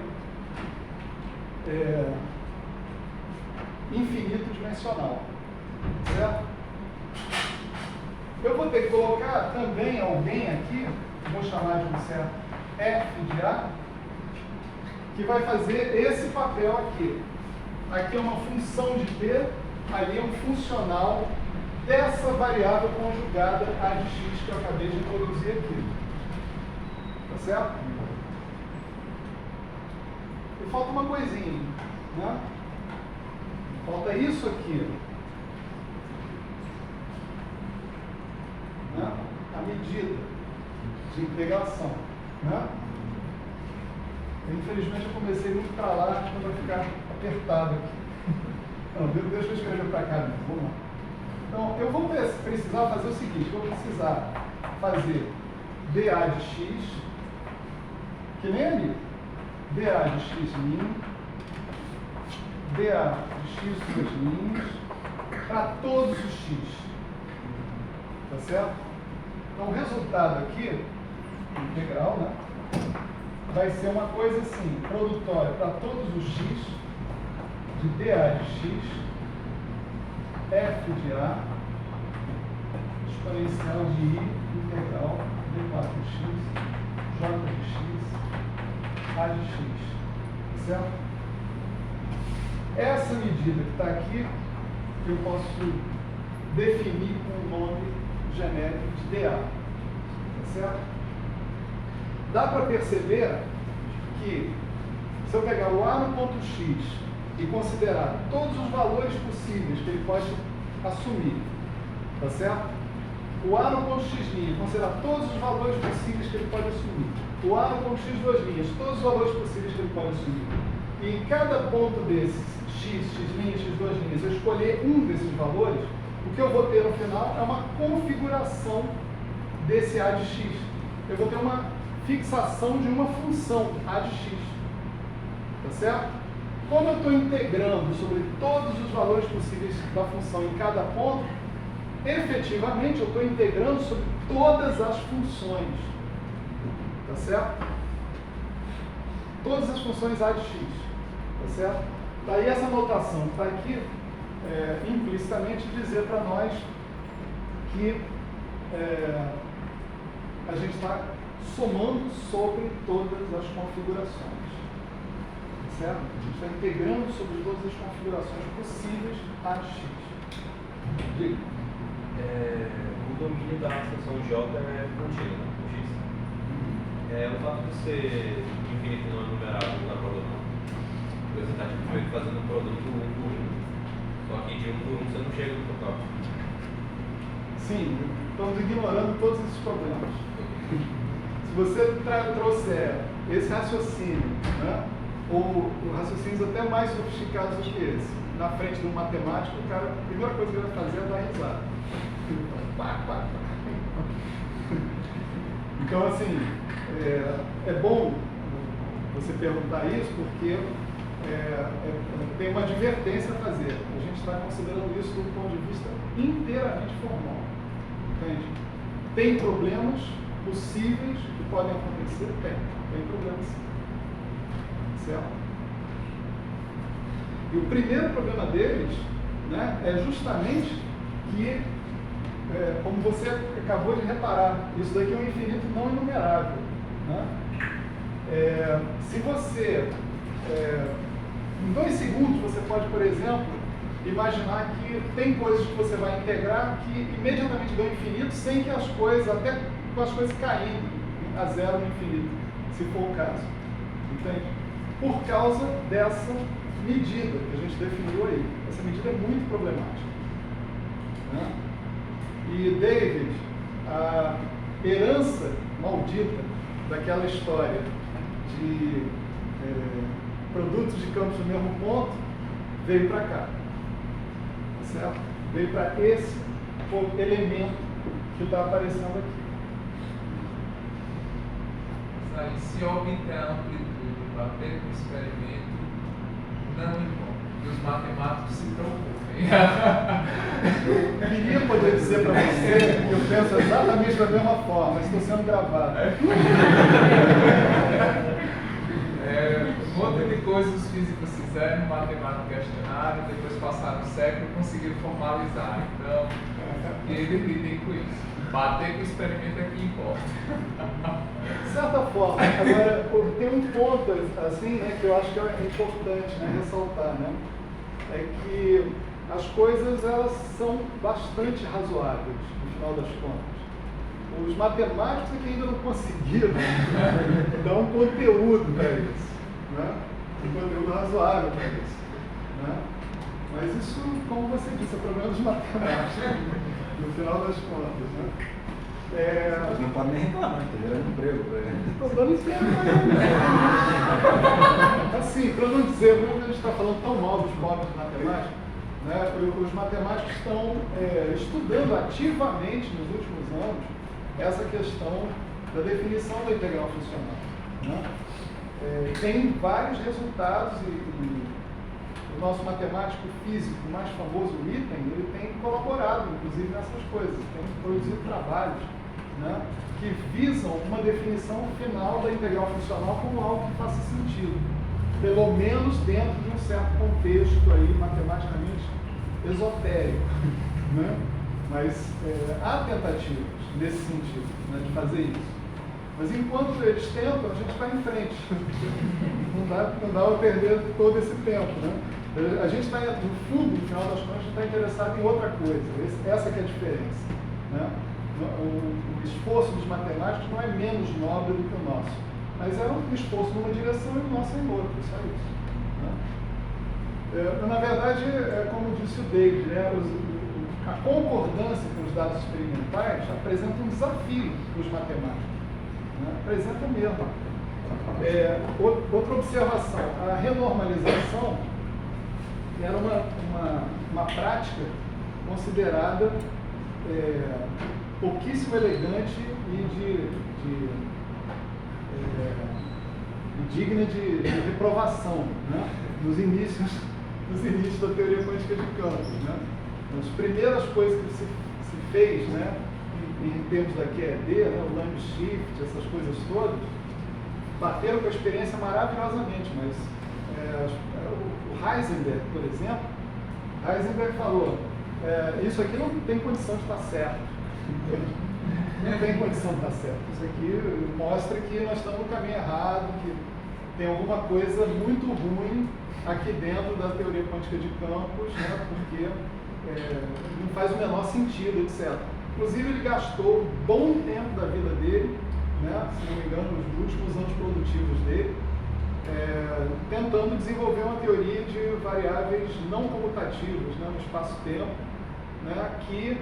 A: infinito dimensional. Certo? Eu vou ter que colocar também alguém aqui, vou chamar de um certo f de a, que vai fazer esse papel aqui. Aqui é uma função de p, ali é um funcional dessa variável conjugada a de x que eu acabei de introduzir aqui. Tá certo? E falta uma coisinha, né? Falta isso aqui. Né? A medida de integração. Né? Infelizmente eu comecei muito para lá, acho que vai ficar apertado aqui. Não, deixa eu escrever para cá mesmo. Vamos lá. Então, eu vou precisar fazer o seguinte, eu vou precisar fazer dA de x, que nem ali, dA de x min, dA de x duas linhas, para todos os x. Tá certo? Então, o resultado aqui, integral, né? Vai ser uma coisa assim, produtória para todos os x, de dA de x, f de a, exponencial de i, integral, d4 de x, j de x, a de x. Certo? Essa medida que está aqui, eu posso definir com o nome genérico de dA. Tá certo? Dá para perceber que, se eu pegar o a no ponto x e considerar todos os valores possíveis que ele pode assumir, tá certo? O a no ponto x', considerar todos os valores possíveis que ele pode assumir. O a no ponto x duas linhas, todos os valores possíveis que ele pode assumir. E em cada ponto desses, x, x', x duas linhas, eu escolher um desses valores, o que eu vou ter no final é uma configuração desse a de x. Eu vou ter uma fixação de uma função a de x. Tá certo? Como eu estou integrando sobre todos os valores possíveis da função em cada ponto, efetivamente eu estou integrando sobre todas as funções. Tá certo? Todas as funções a de x. Tá certo? Daí essa notação que está aqui, implicitamente dizer para nós que a gente está somando sobre todas as configurações. Certo? A gente está integrando sobre todas as configurações possíveis a de x. Diga.
G: O domínio da função j é contínuo, né? X. O fato de ser infinito não é numerável na prova não. Você está fazendo um produto 1 por 1. Só que de 1 por 1 você não chega no total.
A: Sim, estamos ignorando todos esses problemas. Se você trouxer esse raciocínio, né, ou raciocínios até mais sofisticados do que esse, na frente do matemático, o cara, a primeira coisa que ele vai fazer é dar risada. Então, assim, é bom você perguntar isso porque tem uma advertência a fazer. A gente está considerando isso do ponto de vista inteiramente formal. Entende? Tem problemas possíveis que podem acontecer? Tem problemas sim. Certo? E o primeiro problema deles, né, é justamente que, como você acabou de reparar, isso daqui é um infinito não enumerável. Né? Se você, em 2 segundos, você pode, por exemplo, imaginar que tem coisas que você vai integrar que imediatamente dão infinito sem que as coisas, até com as coisas caindo a zero no infinito, se for o caso. Entende? Por causa dessa medida que a gente definiu aí. Essa medida é muito problemática. Né? E David, a herança maldita daquela história de produtos de campos no mesmo ponto veio para cá. Certo? Veio para esse elemento que está aparecendo aqui.
F: Aí, se obter a amplitude bater com o experimento, não importa. E os matemáticos se preocupem.
A: Eu queria poder dizer para você que eu penso exatamente da mesma forma, mas estou sendo gravado.
F: Um monte de coisas os físicos fizeram, matemática questionário, depois passaram o século e conseguiram formalizar. Então, eles lidem com isso. Bater com o experimento é que importa.
A: De certa forma, agora tem um ponto assim, né, que eu acho que é importante, né, ressaltar, né, é que as coisas elas são bastante razoáveis no final das contas. Os matemáticos é que ainda não conseguiram dar um conteúdo para isso, né, um conteúdo razoável para isso, né. Mas isso, como você disse, é problema dos matemáticos no final das contas, né.
C: Mas não pode nem reclamar, está gerando emprego para ele.
A: Estou dando emprego para ele. Assim, para não dizer, como a gente está falando tão mal dos pobres de matemática, né? Os matemáticos estão estudando ativamente nos últimos anos essa questão da definição da integral funcional, né? Tem vários resultados e o nosso matemático físico mais famoso, o Itten, ele tem colaborado, inclusive, nessas coisas, tem produzido trabalhos, né, que visam uma definição final da integral funcional como algo que faça sentido, pelo menos dentro de um certo contexto aí, matematicamente esotérico, né? Mas há tentativas nesse sentido, né, de fazer isso. Mas enquanto eles tentam, a gente vai em frente. Não dá para perder todo esse tempo, né? A gente está, no fundo, no final das contas, a gente está interessado em outra coisa. Essa que é a diferença, né? O esforço dos matemáticos não é menos nobre do que o nosso, mas é um esforço numa direção e o nosso em outra, só isso, né? Na verdade, como disse o David, né, a concordância com os dados experimentais apresenta um desafio para os matemáticos, né? Apresenta mesmo. Outra observação, a renormalização era uma prática considerada pouquíssimo elegante e digna de reprovação, né? Nos inícios da teoria quântica de campos, né? As primeiras coisas que se fez, né, em termos da QED, né, o Lambda Shift, essas coisas todas, bateram com a experiência maravilhosamente, mas o Heisenberg, por exemplo, Heisenberg falou, isso aqui não tem condição de estar certo. Não tem condição de estar certo. Isso aqui mostra que nós estamos no caminho errado, que tem alguma coisa muito ruim aqui dentro da teoria quântica de campos, né, porque não faz o menor sentido, etc. Inclusive, ele gastou um bom tempo da vida dele, né, se não me engano, nos últimos anos produtivos dele, tentando desenvolver uma teoria de variáveis não comutativas, né, no espaço-tempo, né, que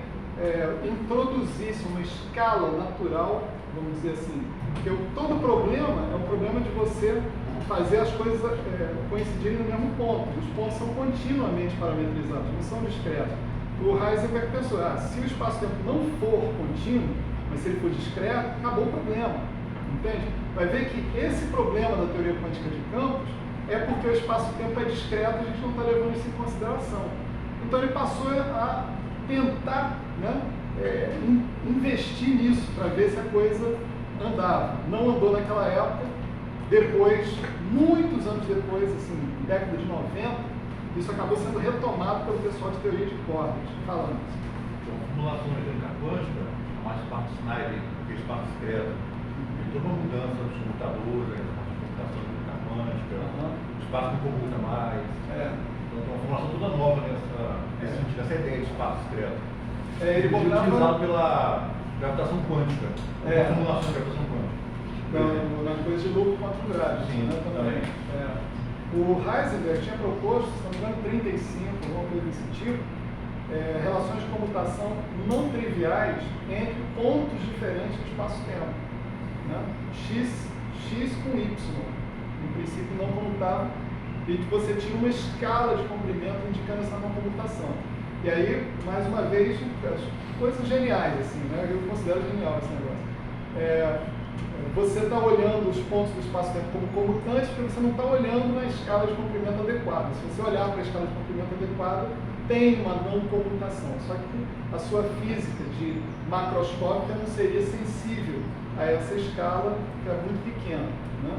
A: introduzisse uma escala natural, vamos dizer assim, porque todo problema é um problema de você fazer as coisas coincidirem no mesmo ponto. Os pontos são continuamente parametrizados, não são discretos. O Heisenberg pensou, se o espaço-tempo não for contínuo, mas se ele for discreto, acabou o problema. Entende? Vai ver que esse problema da teoria quântica de campos é porque o espaço-tempo é discreto, a gente não está levando isso em consideração. Então ele passou a tentar, né, investir nisso para ver se a coisa andava. Não andou naquela época. Depois, muitos anos depois, assim, década de 90, isso acabou sendo retomado pelo pessoal de teoria de cordas, falando isso.
H: Então, a formulação mecânica quântica, mais parte Schneider, aquele espaço discreto, tem toda uma mudança dos computadores, a computação mecânica quântica, o espaço não computa mais. Então, tem uma formulação toda nova nessa ideia de espaço discreto.
A: Ele
H: utilizado pela gravitação quântica, a formulação de gravitação quântica.
A: Na coisa de loop 4 graus.
H: Sim,
A: né, também. O Heisenberg tinha proposto, se não me engano, 35, alguma coisa desse tipo, relações de comutação não triviais entre pontos diferentes do espaço-tempo, né? X com Y, em princípio não comutável, e você tinha uma escala de comprimento indicando essa não comutação. E aí, mais uma vez, coisas geniais, assim, né? Eu considero genial esse negócio. Você está olhando os pontos do espaço-tempo como comutantes porque você não está olhando na escala de comprimento adequada. Se você olhar para a escala de comprimento adequada, tem uma não comutação. Só que a sua física de macroscópica não seria sensível a essa escala, que é muito pequena, né?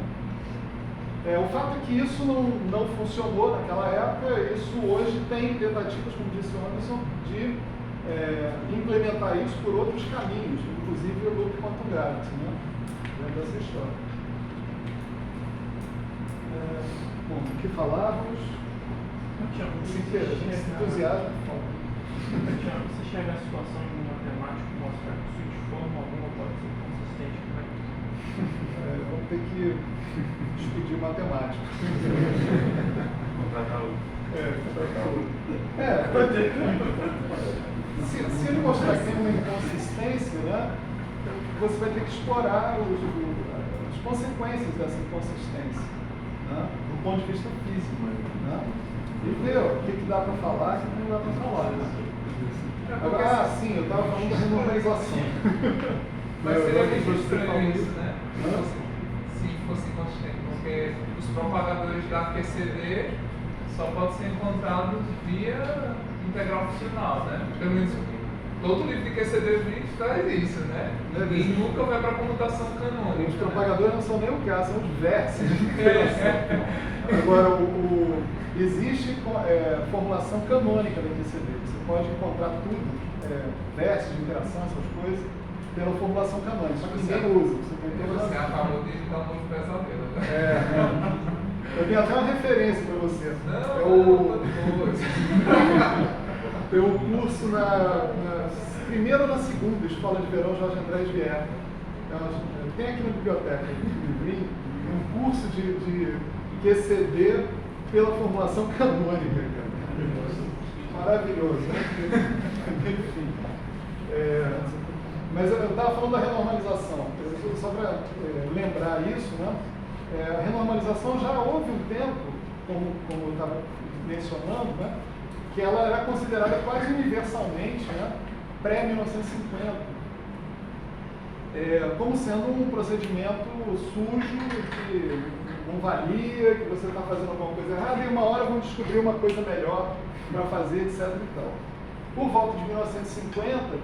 A: O fato é que isso não funcionou naquela época. Isso hoje tem tentativas, como disse o Anderson, de implementar isso por outros caminhos, inclusive o loop quantum gravity, né? Dentro dessa história. Bom, o que falávamos? Entusiasmo, por favor.
I: Tiago, você chega à situação em um matemático mostrar que isso de forma alguma pode ser consistente com a
A: vamos ter que despedir o matemático.
H: Contratar outro.
A: Se ele mostrar que tem uma inconsistência, né, você vai ter que explorar as consequências dessa inconsistência, né? do ponto de vista físico, né? E ver o que dá para falar e o que não dá para falar, né? Agora, sim, eu estava falando da renormalização.
F: Mas seria muito
A: você falou
F: estranho
A: isso.
F: isso, né? Se fosse consistente, porque os propagadores da QCD só podem ser encontrados via integral funcional, né? Pelo menos todo livro de QCD faz isso, né? E nunca vai para a comutação canônica.
A: Os propagadores não são nem o caso, são os vértices de interação. Agora, existe formulação canônica da QCD. Você pode encontrar tudo, vértices de interação, essas coisas, pela formulação canônica. Só que ninguém usa.
F: Você acabou de dar um novo pesadelo, né?
A: Eu tenho até uma referência para você. Tem um curso na primeira ou na segunda Escola de Verão Jorge Andrés Vieira. Tem aqui na biblioteca um curso de QCD pela formulação canônica. Maravilhoso, né? Enfim. Mas eu estava falando da renormalização. Só para lembrar isso, né? A renormalização já houve um tempo, como eu estava mencionando, né? Que ela era considerada quase universalmente, né? Pré-1950, como sendo um procedimento sujo, que não valia, que você está fazendo alguma coisa errada, e uma hora vão descobrir uma coisa melhor para fazer, etc. e tal. Por volta de 1950,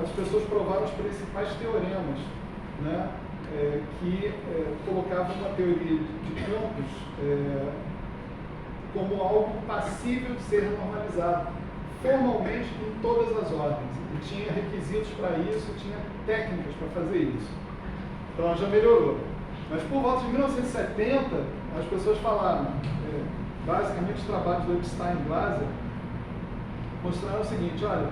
A: as pessoas provaram os principais teoremas, né? Que colocavam uma teoria de campos como algo passível de ser normalizado, formalmente em todas as ordens. E tinha requisitos para isso, tinha técnicas para fazer isso. Então já melhorou. Mas por volta de 1970, as pessoas falaram, basicamente os trabalhos do Epstein e Glaser mostraram o seguinte: olha,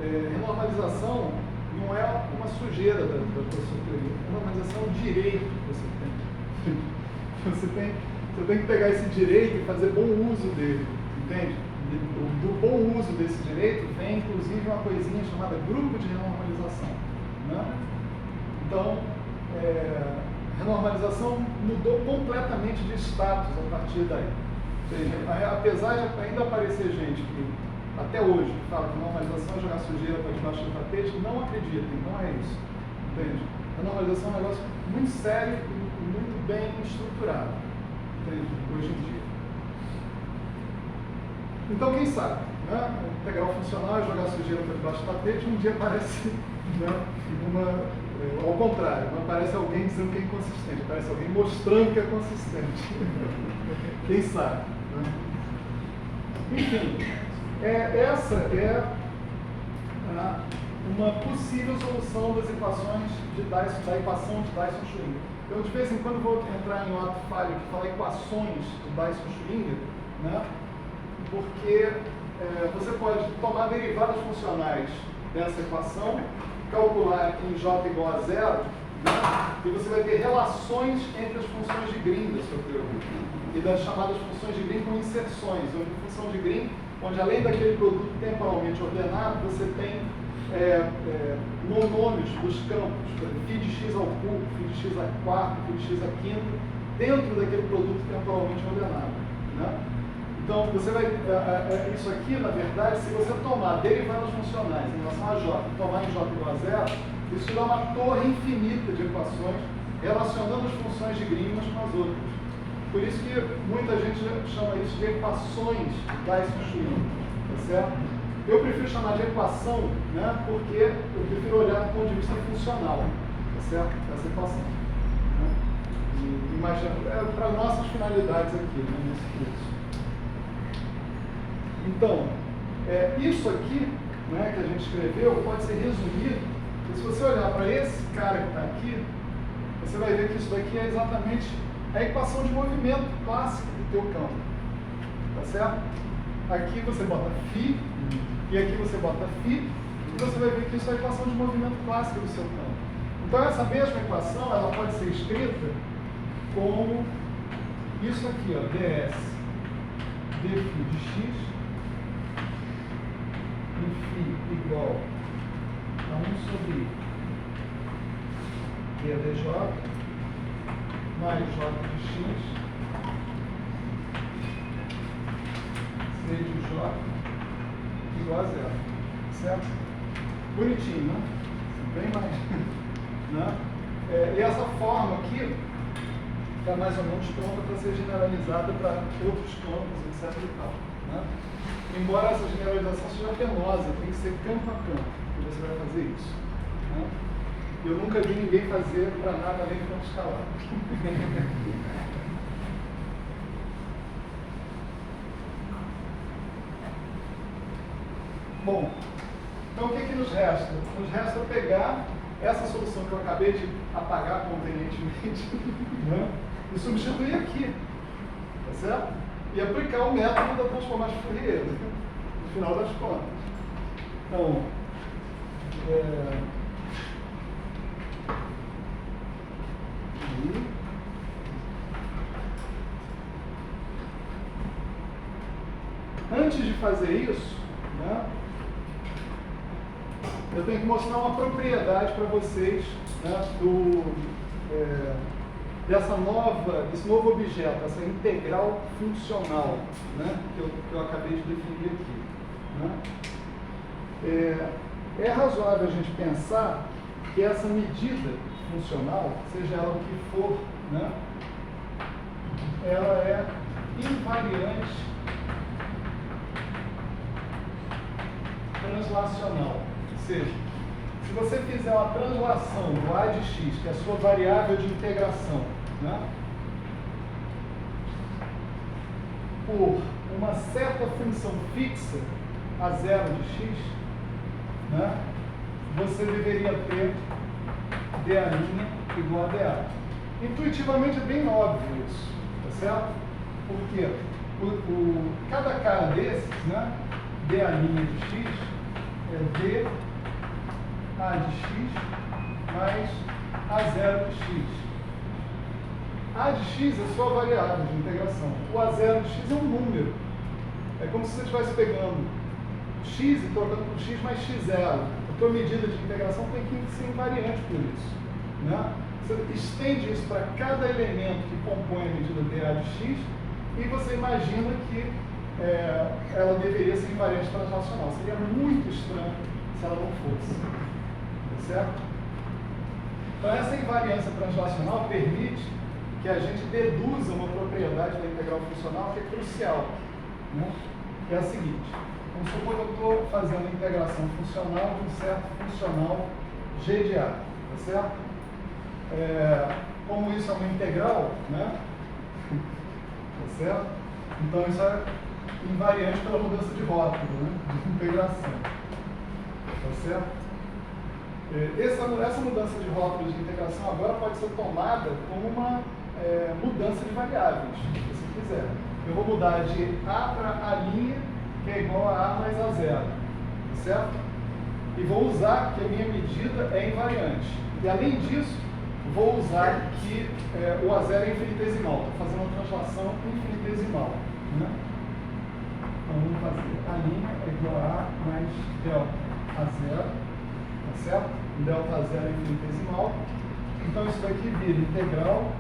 A: renormalização não é uma sujeira da sua teoria. Renormalização é um direito que você tem. Você tem que pegar esse direito e fazer bom uso dele, entende? Do bom uso desse direito vem, inclusive, uma coisinha chamada grupo de renormalização, né? Então, renormalização mudou completamente de status a partir daí. Ou seja, apesar de ainda aparecer gente que, até hoje, que fala que normalização é jogar sujeira para debaixo do tapete, não acreditem, não é isso, entende? A normalização é um negócio muito sério e muito bem estruturado, entende? Hoje em dia. Então, quem sabe, né? Integral funcional é jogar sujeira para debaixo do tapete, um dia aparece, né, ao contrário, não aparece alguém dizendo que é inconsistente, aparece alguém mostrando que é consistente. Quem sabe, né? Enfim, essa é uma possível solução das equações de Dyson, da equação de Dyson-Schrödinger. Eu, de vez em quando, vou entrar em um ato falho que fala equações de Dyson-Schrödinger, né? Porque você pode tomar derivadas funcionais dessa equação, calcular em J igual a zero, né? E você vai ter relações entre as funções de Green da sua teoria, e das chamadas funções de Green com inserções, onde a função de Green, onde além daquele produto temporalmente ordenado, você tem monômios dos campos, φ de x ao cubo, φ de x a quarto, φ de x a quinto, dentro daquele produto temporalmente ordenado, né? Então, você vai, isso aqui, na verdade, se você tomar derivadas funcionais em relação a J, tomar em J igual a zero, isso te dá uma torre infinita de equações relacionando as funções de Green umas com as outras. Por isso que muita gente chama isso de equações Dyson-Schrödinger, tá certo? Eu prefiro chamar de equação, né, porque eu prefiro olhar do ponto de vista funcional, tá certo? Essa equação, né? E imagina, para nossas finalidades aqui, né, nesse curso. Então, isso aqui, né, que a gente escreveu pode ser resumido, e se você olhar para esse cara que está aqui, você vai ver que isso daqui é exatamente a equação de movimento clássica do teu campo, tá certo? Aqui você bota φ, e aqui você bota φ, e você vai ver que isso é a equação de movimento clássica do seu campo. Então essa mesma equação, ela pode ser escrita como isso aqui, ó, ds dφ de x e φ igual a 1 sobre e a dj mais j de x igual a zero. Certo? Bonitinho, né? Bem mais. Né? E essa forma aqui está mais ou menos pronta para ser generalizada para outros campos, etc. e tal. Né? Embora essa generalização seja penosa, tem que ser campo a campo que você vai fazer isso. Né? Eu nunca vi ninguém fazer para nada além de campo escalar. Bom, então o que nos resta? Nos resta pegar essa solução que eu acabei de apagar convenientemente, né? E substituir aqui, tá certo? E aplicar o método da transformagem Fourier, no final das contas. Então, antes de fazer isso, né, eu tenho que mostrar uma propriedade para vocês, né, desse novo objeto, essa integral funcional, né, que eu acabei de definir aqui. Né? É razoável a gente pensar que essa medida funcional, seja ela o que for, né, ela é invariante translacional. Ou seja, se você fizer uma translação do a de x, que é a sua variável de integração, né, por uma certa função fixa, a zero de x, né, você deveria ter dA' igual a dA. Intuitivamente é bem óbvio isso, tá certo? Porque cada cara desses, né, dA' de x é dA de x mais A0 de x. A de x é sua variável de integração. O A0 de x é um número. É como se você estivesse pegando x e trocando por x mais x0. A tua medida de integração tem que ser invariante por isso. Né? Você estende isso para cada elemento que compõe a medida dA de x e você imagina que ela deveria ser invariante translacional. Seria muito estranho se ela não fosse. Tá certo? Então essa invariância translacional permite que a gente deduza uma propriedade da integral funcional que é crucial, né? Que é a seguinte: vamos supor que eu estou fazendo a integração funcional de um certo funcional g de A, tá certo? Como isso é uma integral, né? Tá certo? Então isso é invariante pela mudança de rótulo, né? De integração, tá certo? Essa mudança de rótulo de integração agora pode ser tomada como uma mudança de variáveis, se você quiser. Eu vou mudar de A para A', que é igual a A mais A0, tá certo? E vou usar que a minha medida é invariante. E além disso, vou usar que o A0 é infinitesimal. Estou fazendo uma translação infinitesimal, né? Então vamos fazer A' é igual a A mais delta A0, tá certo? Delta A0 é infinitesimal. Então isso daqui vira integral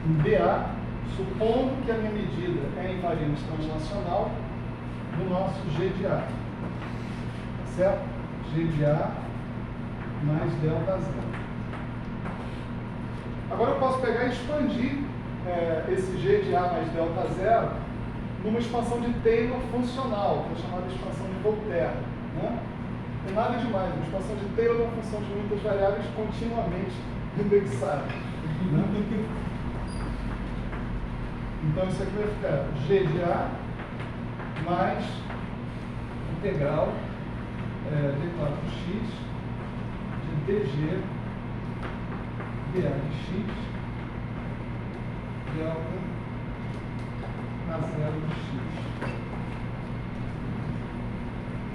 A: em dA, supondo que a minha medida é invariante translacional do nosso g de A. Tá certo? G de A mais delta A0. Agora eu posso pegar e expandir esse g de A mais delta A0 numa expansão de Taylor funcional, que é chamada de expansão de Voltaire. Né? Não é nada demais, uma expansão de Taylor é uma função de muitas variáveis continuamente indexada. Né? Então isso aqui vai ficar g de A mais integral d4x de dg dA de x delta a 0 de x.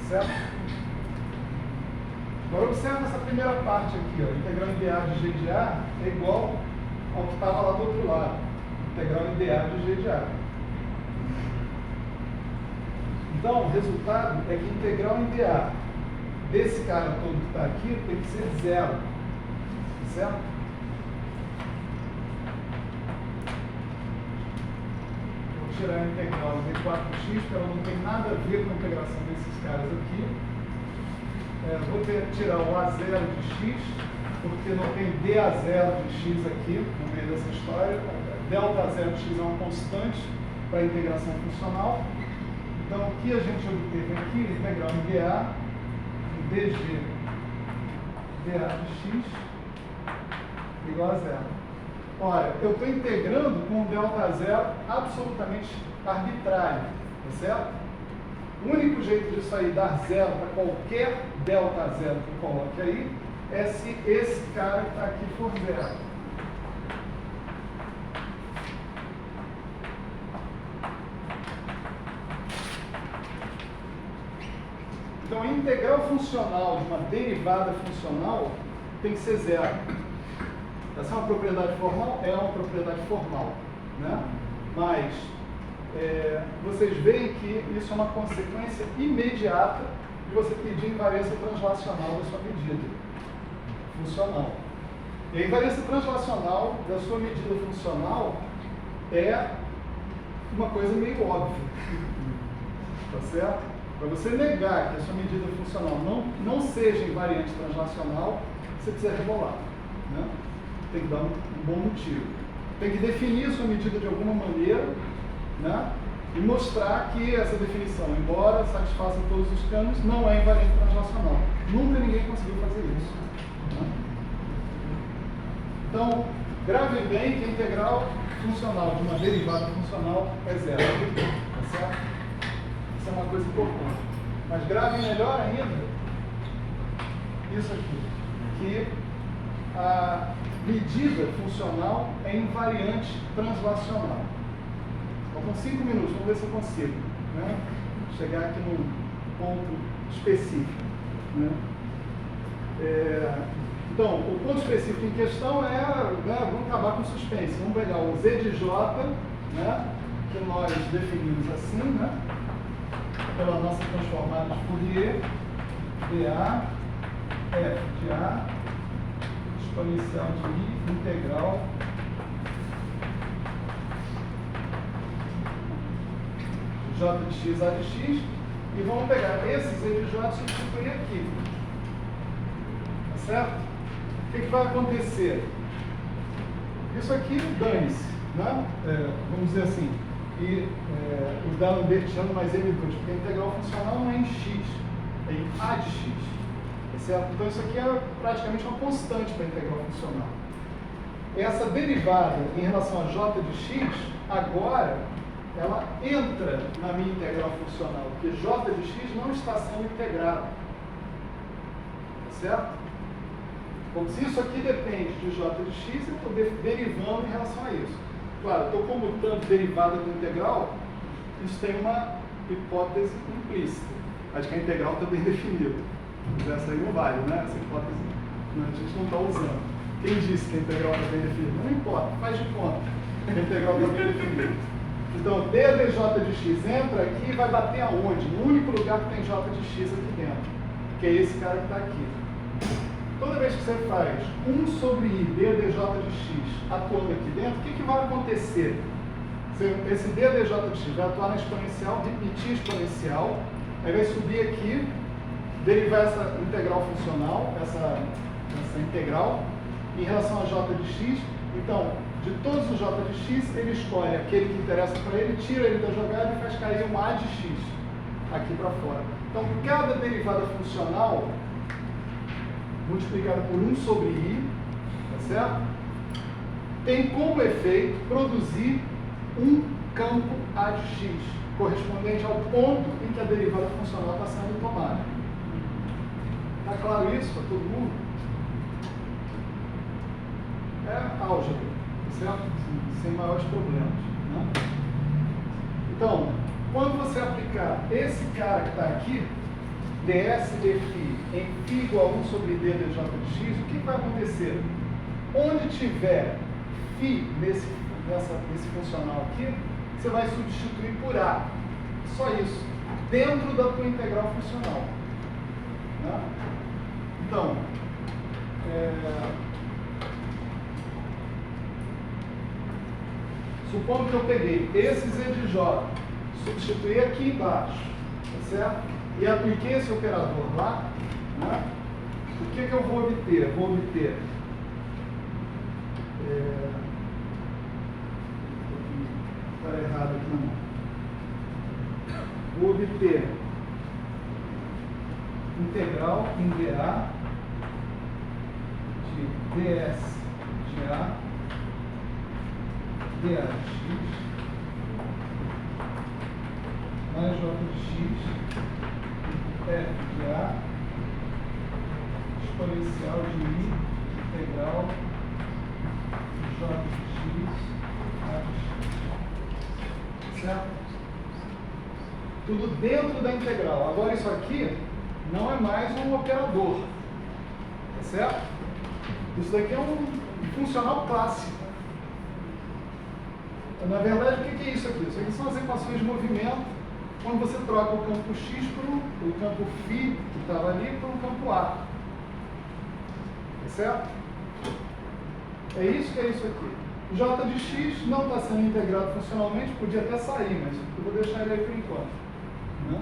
A: Certo? Agora observa essa primeira parte aqui, ó. Integral em dA de g de A é igual ao que estava lá do outro lado. Integral em dA de g de A. Então, o resultado é que integral em dA desse cara todo que está aqui tem que ser zero. Certo? Vou tirar a integral de 4x, porque ela não tem nada a ver com a integração desses caras aqui. Vou tirar o a0 de x, porque não tem dA0 de x aqui no meio dessa história. Delta 0 de x é uma constante para a integração funcional. Então, o que a gente obteve aqui, integral em dA, dg dA de x igual a zero. Olha, eu estou integrando com um delta zero absolutamente arbitrário, tá certo? O único jeito disso aí dar zero para qualquer delta zero que eu coloque aí é se esse cara que está aqui for zero. Então, a integral funcional de uma derivada funcional tem que ser zero. Essa é uma propriedade formal? É uma propriedade formal, né? Mas vocês veem que isso é uma consequência imediata de você pedir invariância translacional da sua medida funcional. E a invariância translacional da sua medida funcional é uma coisa meio óbvia, tá certo? Para você negar que a sua medida funcional não seja invariante translacional, você precisa rebolar, né? Tem que dar um bom motivo. Tem que definir a sua medida de alguma maneira, né? E mostrar que essa definição, embora satisfaça todos os canos, não é invariante translacional. Nunca ninguém conseguiu fazer isso, né? Então, grave bem que a integral funcional de uma derivada funcional é zero, tá certo? Isso é uma coisa importante. Mas grave melhor ainda isso aqui, que a medida funcional é invariante translacional. Faltam 5 minutos, vamos ver se eu consigo, né, chegar aqui num ponto específico, né? Então, o ponto específico em questão é, vamos acabar com o suspense. Vamos pegar o z de j, né, que nós definimos assim, né, pela nossa transformada de Fourier, dA, f de a, exponencial de i, integral j de x a de x, e vamos pegar esse z de j e substituir aqui. Tá certo? O que vai acontecer? Isso aqui dane-se, né? Vamos dizer assim, e o D'Alembertiano mais M2, porque a integral funcional não é em x, é em a de x. Tá certo? Então isso aqui é praticamente uma constante para a integral funcional. Essa derivada em relação a j de x, agora, ela entra na minha integral funcional, porque j de x não está sendo integrado. Tá certo? Como se isso aqui depende de j de x, eu estou derivando em relação a isso. Claro, estou comutando derivada com integral, isso tem uma hipótese implícita, a de que a integral está bem definida. Mas essa aí não vale, né? Essa hipótese a gente não está usando. Quem disse que a integral está bem definida? Não importa, faz de conta que a integral está bem definida. Então, d dj de x entra aqui e vai bater aonde? No único lugar que tem j de x aqui dentro, que é esse cara que está aqui. Toda vez que você faz 1 sobre i d dj de x atuando aqui dentro, o que vai acontecer? Esse d dj de x vai atuar na exponencial, repetir a exponencial, aí vai subir aqui, derivar essa integral funcional, essa integral, em relação a j de x. Então, de todos os j de x, ele escolhe aquele que interessa para ele, tira ele da jogada e faz cair um a de x aqui para fora. Então, cada derivada funcional multiplicada por 1 sobre i, tá certo? Tem como efeito produzir um campo a de x, correspondente ao ponto em que a derivada funcional está sendo tomada. Está claro isso para todo mundo? É álgebra, tá certo? Sem maiores problemas, né? Então, quando você aplicar esse cara que está aqui, ds dφ em φ igual a 1 sobre d dj de x, o que vai acontecer? Onde tiver φ nesse funcional aqui, você vai substituir por a. Só isso. Dentro da tua integral funcional. Né? Então, Supondo que eu peguei esse Z de J, substituí aqui embaixo, tá certo? E apliquei esse operador lá, né? O que eu vou obter? Vou obter está errado aqui na mão. Vou obter integral em dA de ds de A dA de x mais j de x f de A exponencial de I integral j de x a de x. Certo? Tudo dentro da integral. Agora isso aqui não é mais um operador. Tá certo? Isso daqui é um funcional clássico. Na verdade, o que é isso aqui? Isso aqui são as equações de movimento, quando você troca o campo x pelo campo φ, que estava ali, para o campo A. Tá certo? É isso que é isso aqui. O j de x não está sendo integrado funcionalmente, podia até sair, mas eu vou deixar ele aí por enquanto. Né?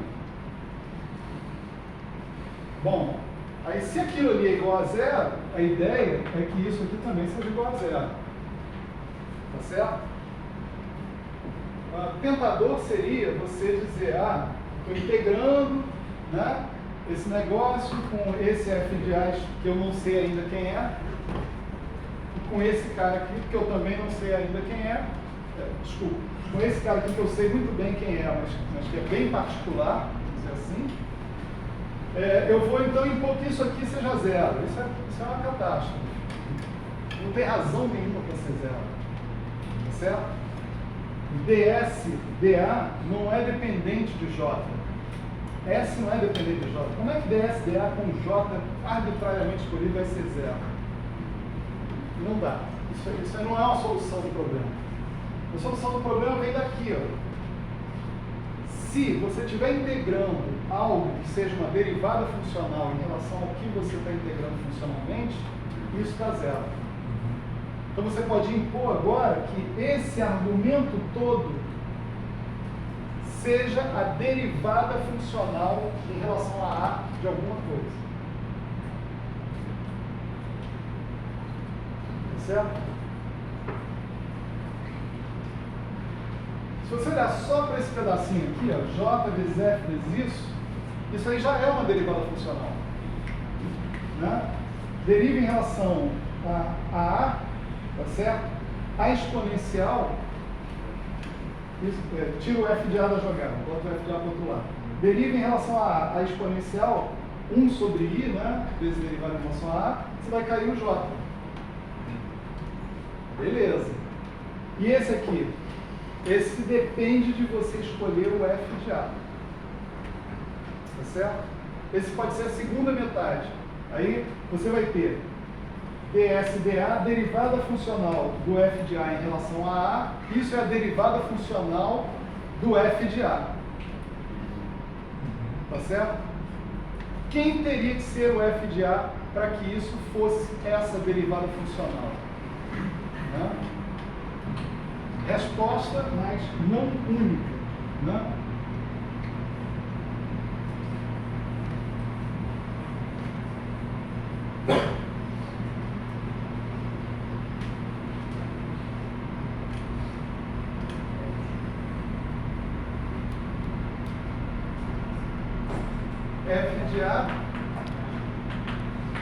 A: Bom, aí se aquilo ali é igual a zero, a ideia é que isso aqui também seja igual a zero. Tá certo? Tentador seria você dizer, estou integrando, né, esse negócio com esse f de A que eu não sei ainda quem é, e com esse cara aqui que eu também não sei ainda quem é, desculpa, com esse cara aqui que eu sei muito bem quem é, mas que é bem particular, vamos dizer assim, eu vou então impor que isso aqui seja zero. Isso é uma catástrofe. Não tem razão nenhuma para ser zero. Tá certo? ds, dA não é dependente de J. S não é dependente de J. Como é que ds, dA com J arbitrariamente escolhido vai ser zero? Não dá. Isso não é uma solução do problema. A solução do problema vem daqui, ó. Se você estiver integrando algo que seja uma derivada funcional em relação ao que você está integrando funcionalmente, isso está zero. Então você pode impor agora que esse argumento todo seja a derivada funcional em relação a A de alguma coisa. Tá certo? Se você olhar só para esse pedacinho aqui, ó, J vezes F vezes isso aí já é uma derivada funcional. Né? Deriva em relação a A, tá certo? A exponencial, tira o f de A da jogada, bota o f de A para o outro lado. Deriva em relação a exponencial, 1 sobre I, né? Vezes derivada em relação a A, você vai cair o J. Beleza. E esse aqui? Esse depende de você escolher o f de A. Tá certo? Esse pode ser a segunda metade. Aí você vai ter ds, dA, derivada funcional do f de A em relação a A. Isso é a derivada funcional do f de A. Tá certo? Quem teria que ser o f de A para que isso fosse essa derivada funcional? Né? Resposta, mas não única. Né? F de A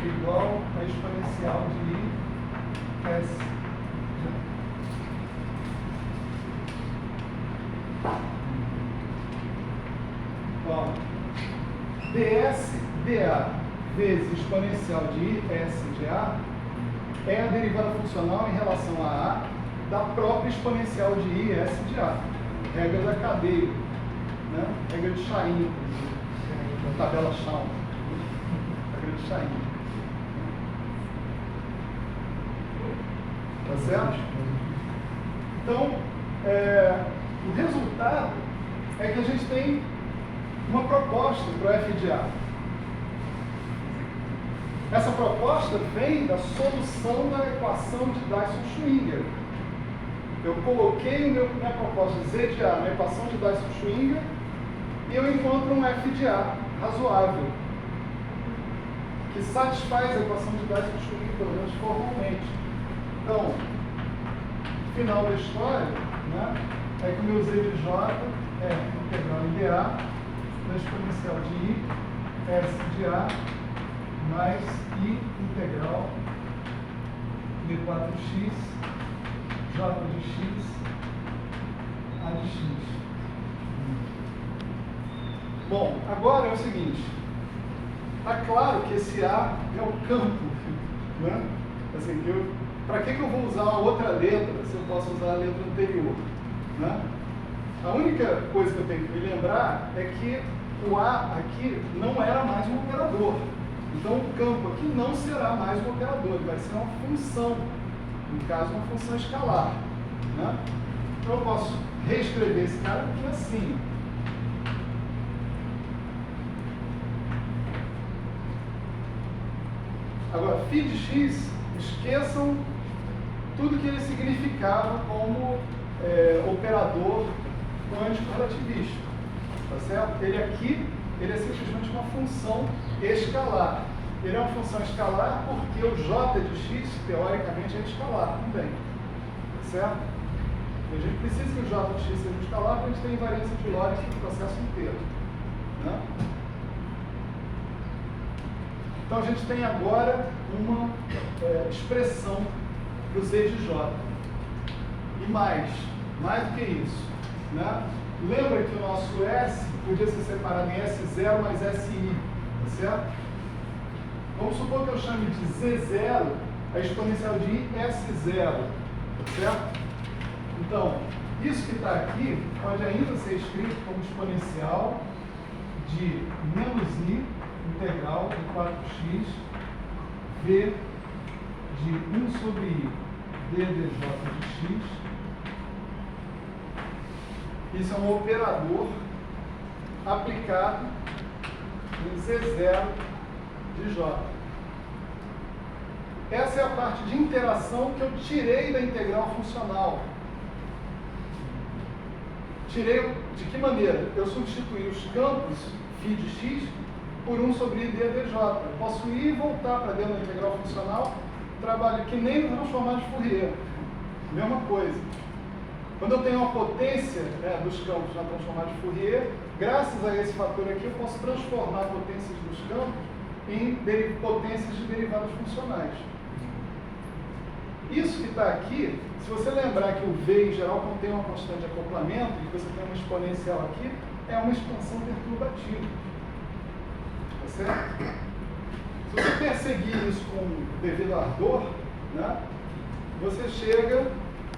A: igual a exponencial de I S. Ó, ds, dA vezes exponencial de I S de A é a derivada funcional em relação a A da própria exponencial de I S de A. Regra da cadeia, né? Regra de Chain, da tabela Chain. Regra de Chain. Tá certo? Então, o resultado é que a gente tem uma proposta para o f de A. Essa proposta vem da solução da equação de Dyson-Schwinger. Eu coloquei minha proposta Z de A na equação de Dyson-Schwinger e eu encontro um F de A razoável, que satisfaz a equação de Dyson-Schwinger, pelo menos formalmente. Então, final da história, né, é que o meu Z de J é integral em dA da exponencial de I, S de A, mais I integral D4x, J de x, A de x. Bom, agora é o seguinte, está claro que esse A é o campo, né? Assim, para que eu vou usar uma outra letra se eu posso usar a letra anterior, né? A única coisa que eu tenho que me lembrar é que o A aqui não era mais um operador. Então o campo aqui não será mais um operador, ele vai ser uma função, no caso uma função escalar, né? Então eu posso reescrever esse cara aqui assim. Agora, φ de x, esqueçam tudo que ele significava como operador quântico relativístico, tá certo? Ele aqui, ele é simplesmente uma função escalar. Ele é uma função escalar porque o j de x, teoricamente, é escalar também, tá certo? E a gente precisa que o j de x seja escalar porque a gente tem invariância de Lorentz no processo inteiro, né? Então a gente tem agora uma expressão para o Z de J. E mais do que isso, né? Lembra que o nosso S podia ser separado em S0 mais SI, tá certo? Vamos supor que eu chame de Z0 a exponencial de I S0, tá certo? Então, isso que está aqui pode ainda ser escrito como exponencial de menos I integral de 4x V de 1 sobre I dj de x. Isso é um operador aplicado em Z0 de J. Essa é a parte de interação que eu tirei da integral funcional. Tirei de que maneira? Eu substituí os campos φ de x por 1 sobre I dj. Eu posso ir e voltar para dentro da integral funcional, trabalho que nem no transformado de Fourier. Mesma coisa. Quando eu tenho uma potência dos campos na transformada de Fourier, graças a esse fator aqui, eu posso transformar potências dos campos em potências de derivadas funcionais. Isso que está aqui, se você lembrar que o V em geral contém uma constante de acoplamento e que você tem uma exponencial aqui, é uma expansão perturbativa. Tá certo? Se você perseguir isso com devido ardor, né, você chega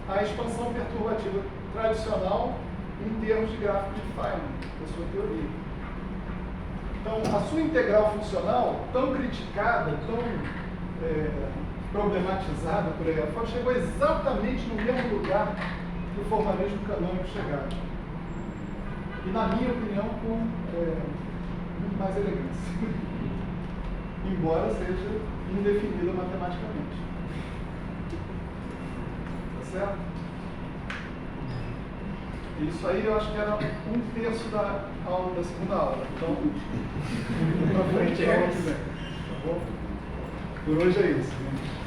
A: à expansão perturbativa tradicional em termos de gráfico de Feynman, da sua teoria. Então, a sua integral funcional, tão criticada, tão problematizada por aí afora, chegou exatamente no mesmo lugar que o formalismo canônico chegava. E, na minha opinião, com muito mais elegância. Embora seja indefinida matematicamente. Tá certo? Isso aí eu acho que era 1/3 da aula da segunda aula. Então, para frente é aula que vem. Tá bom? Por hoje é isso.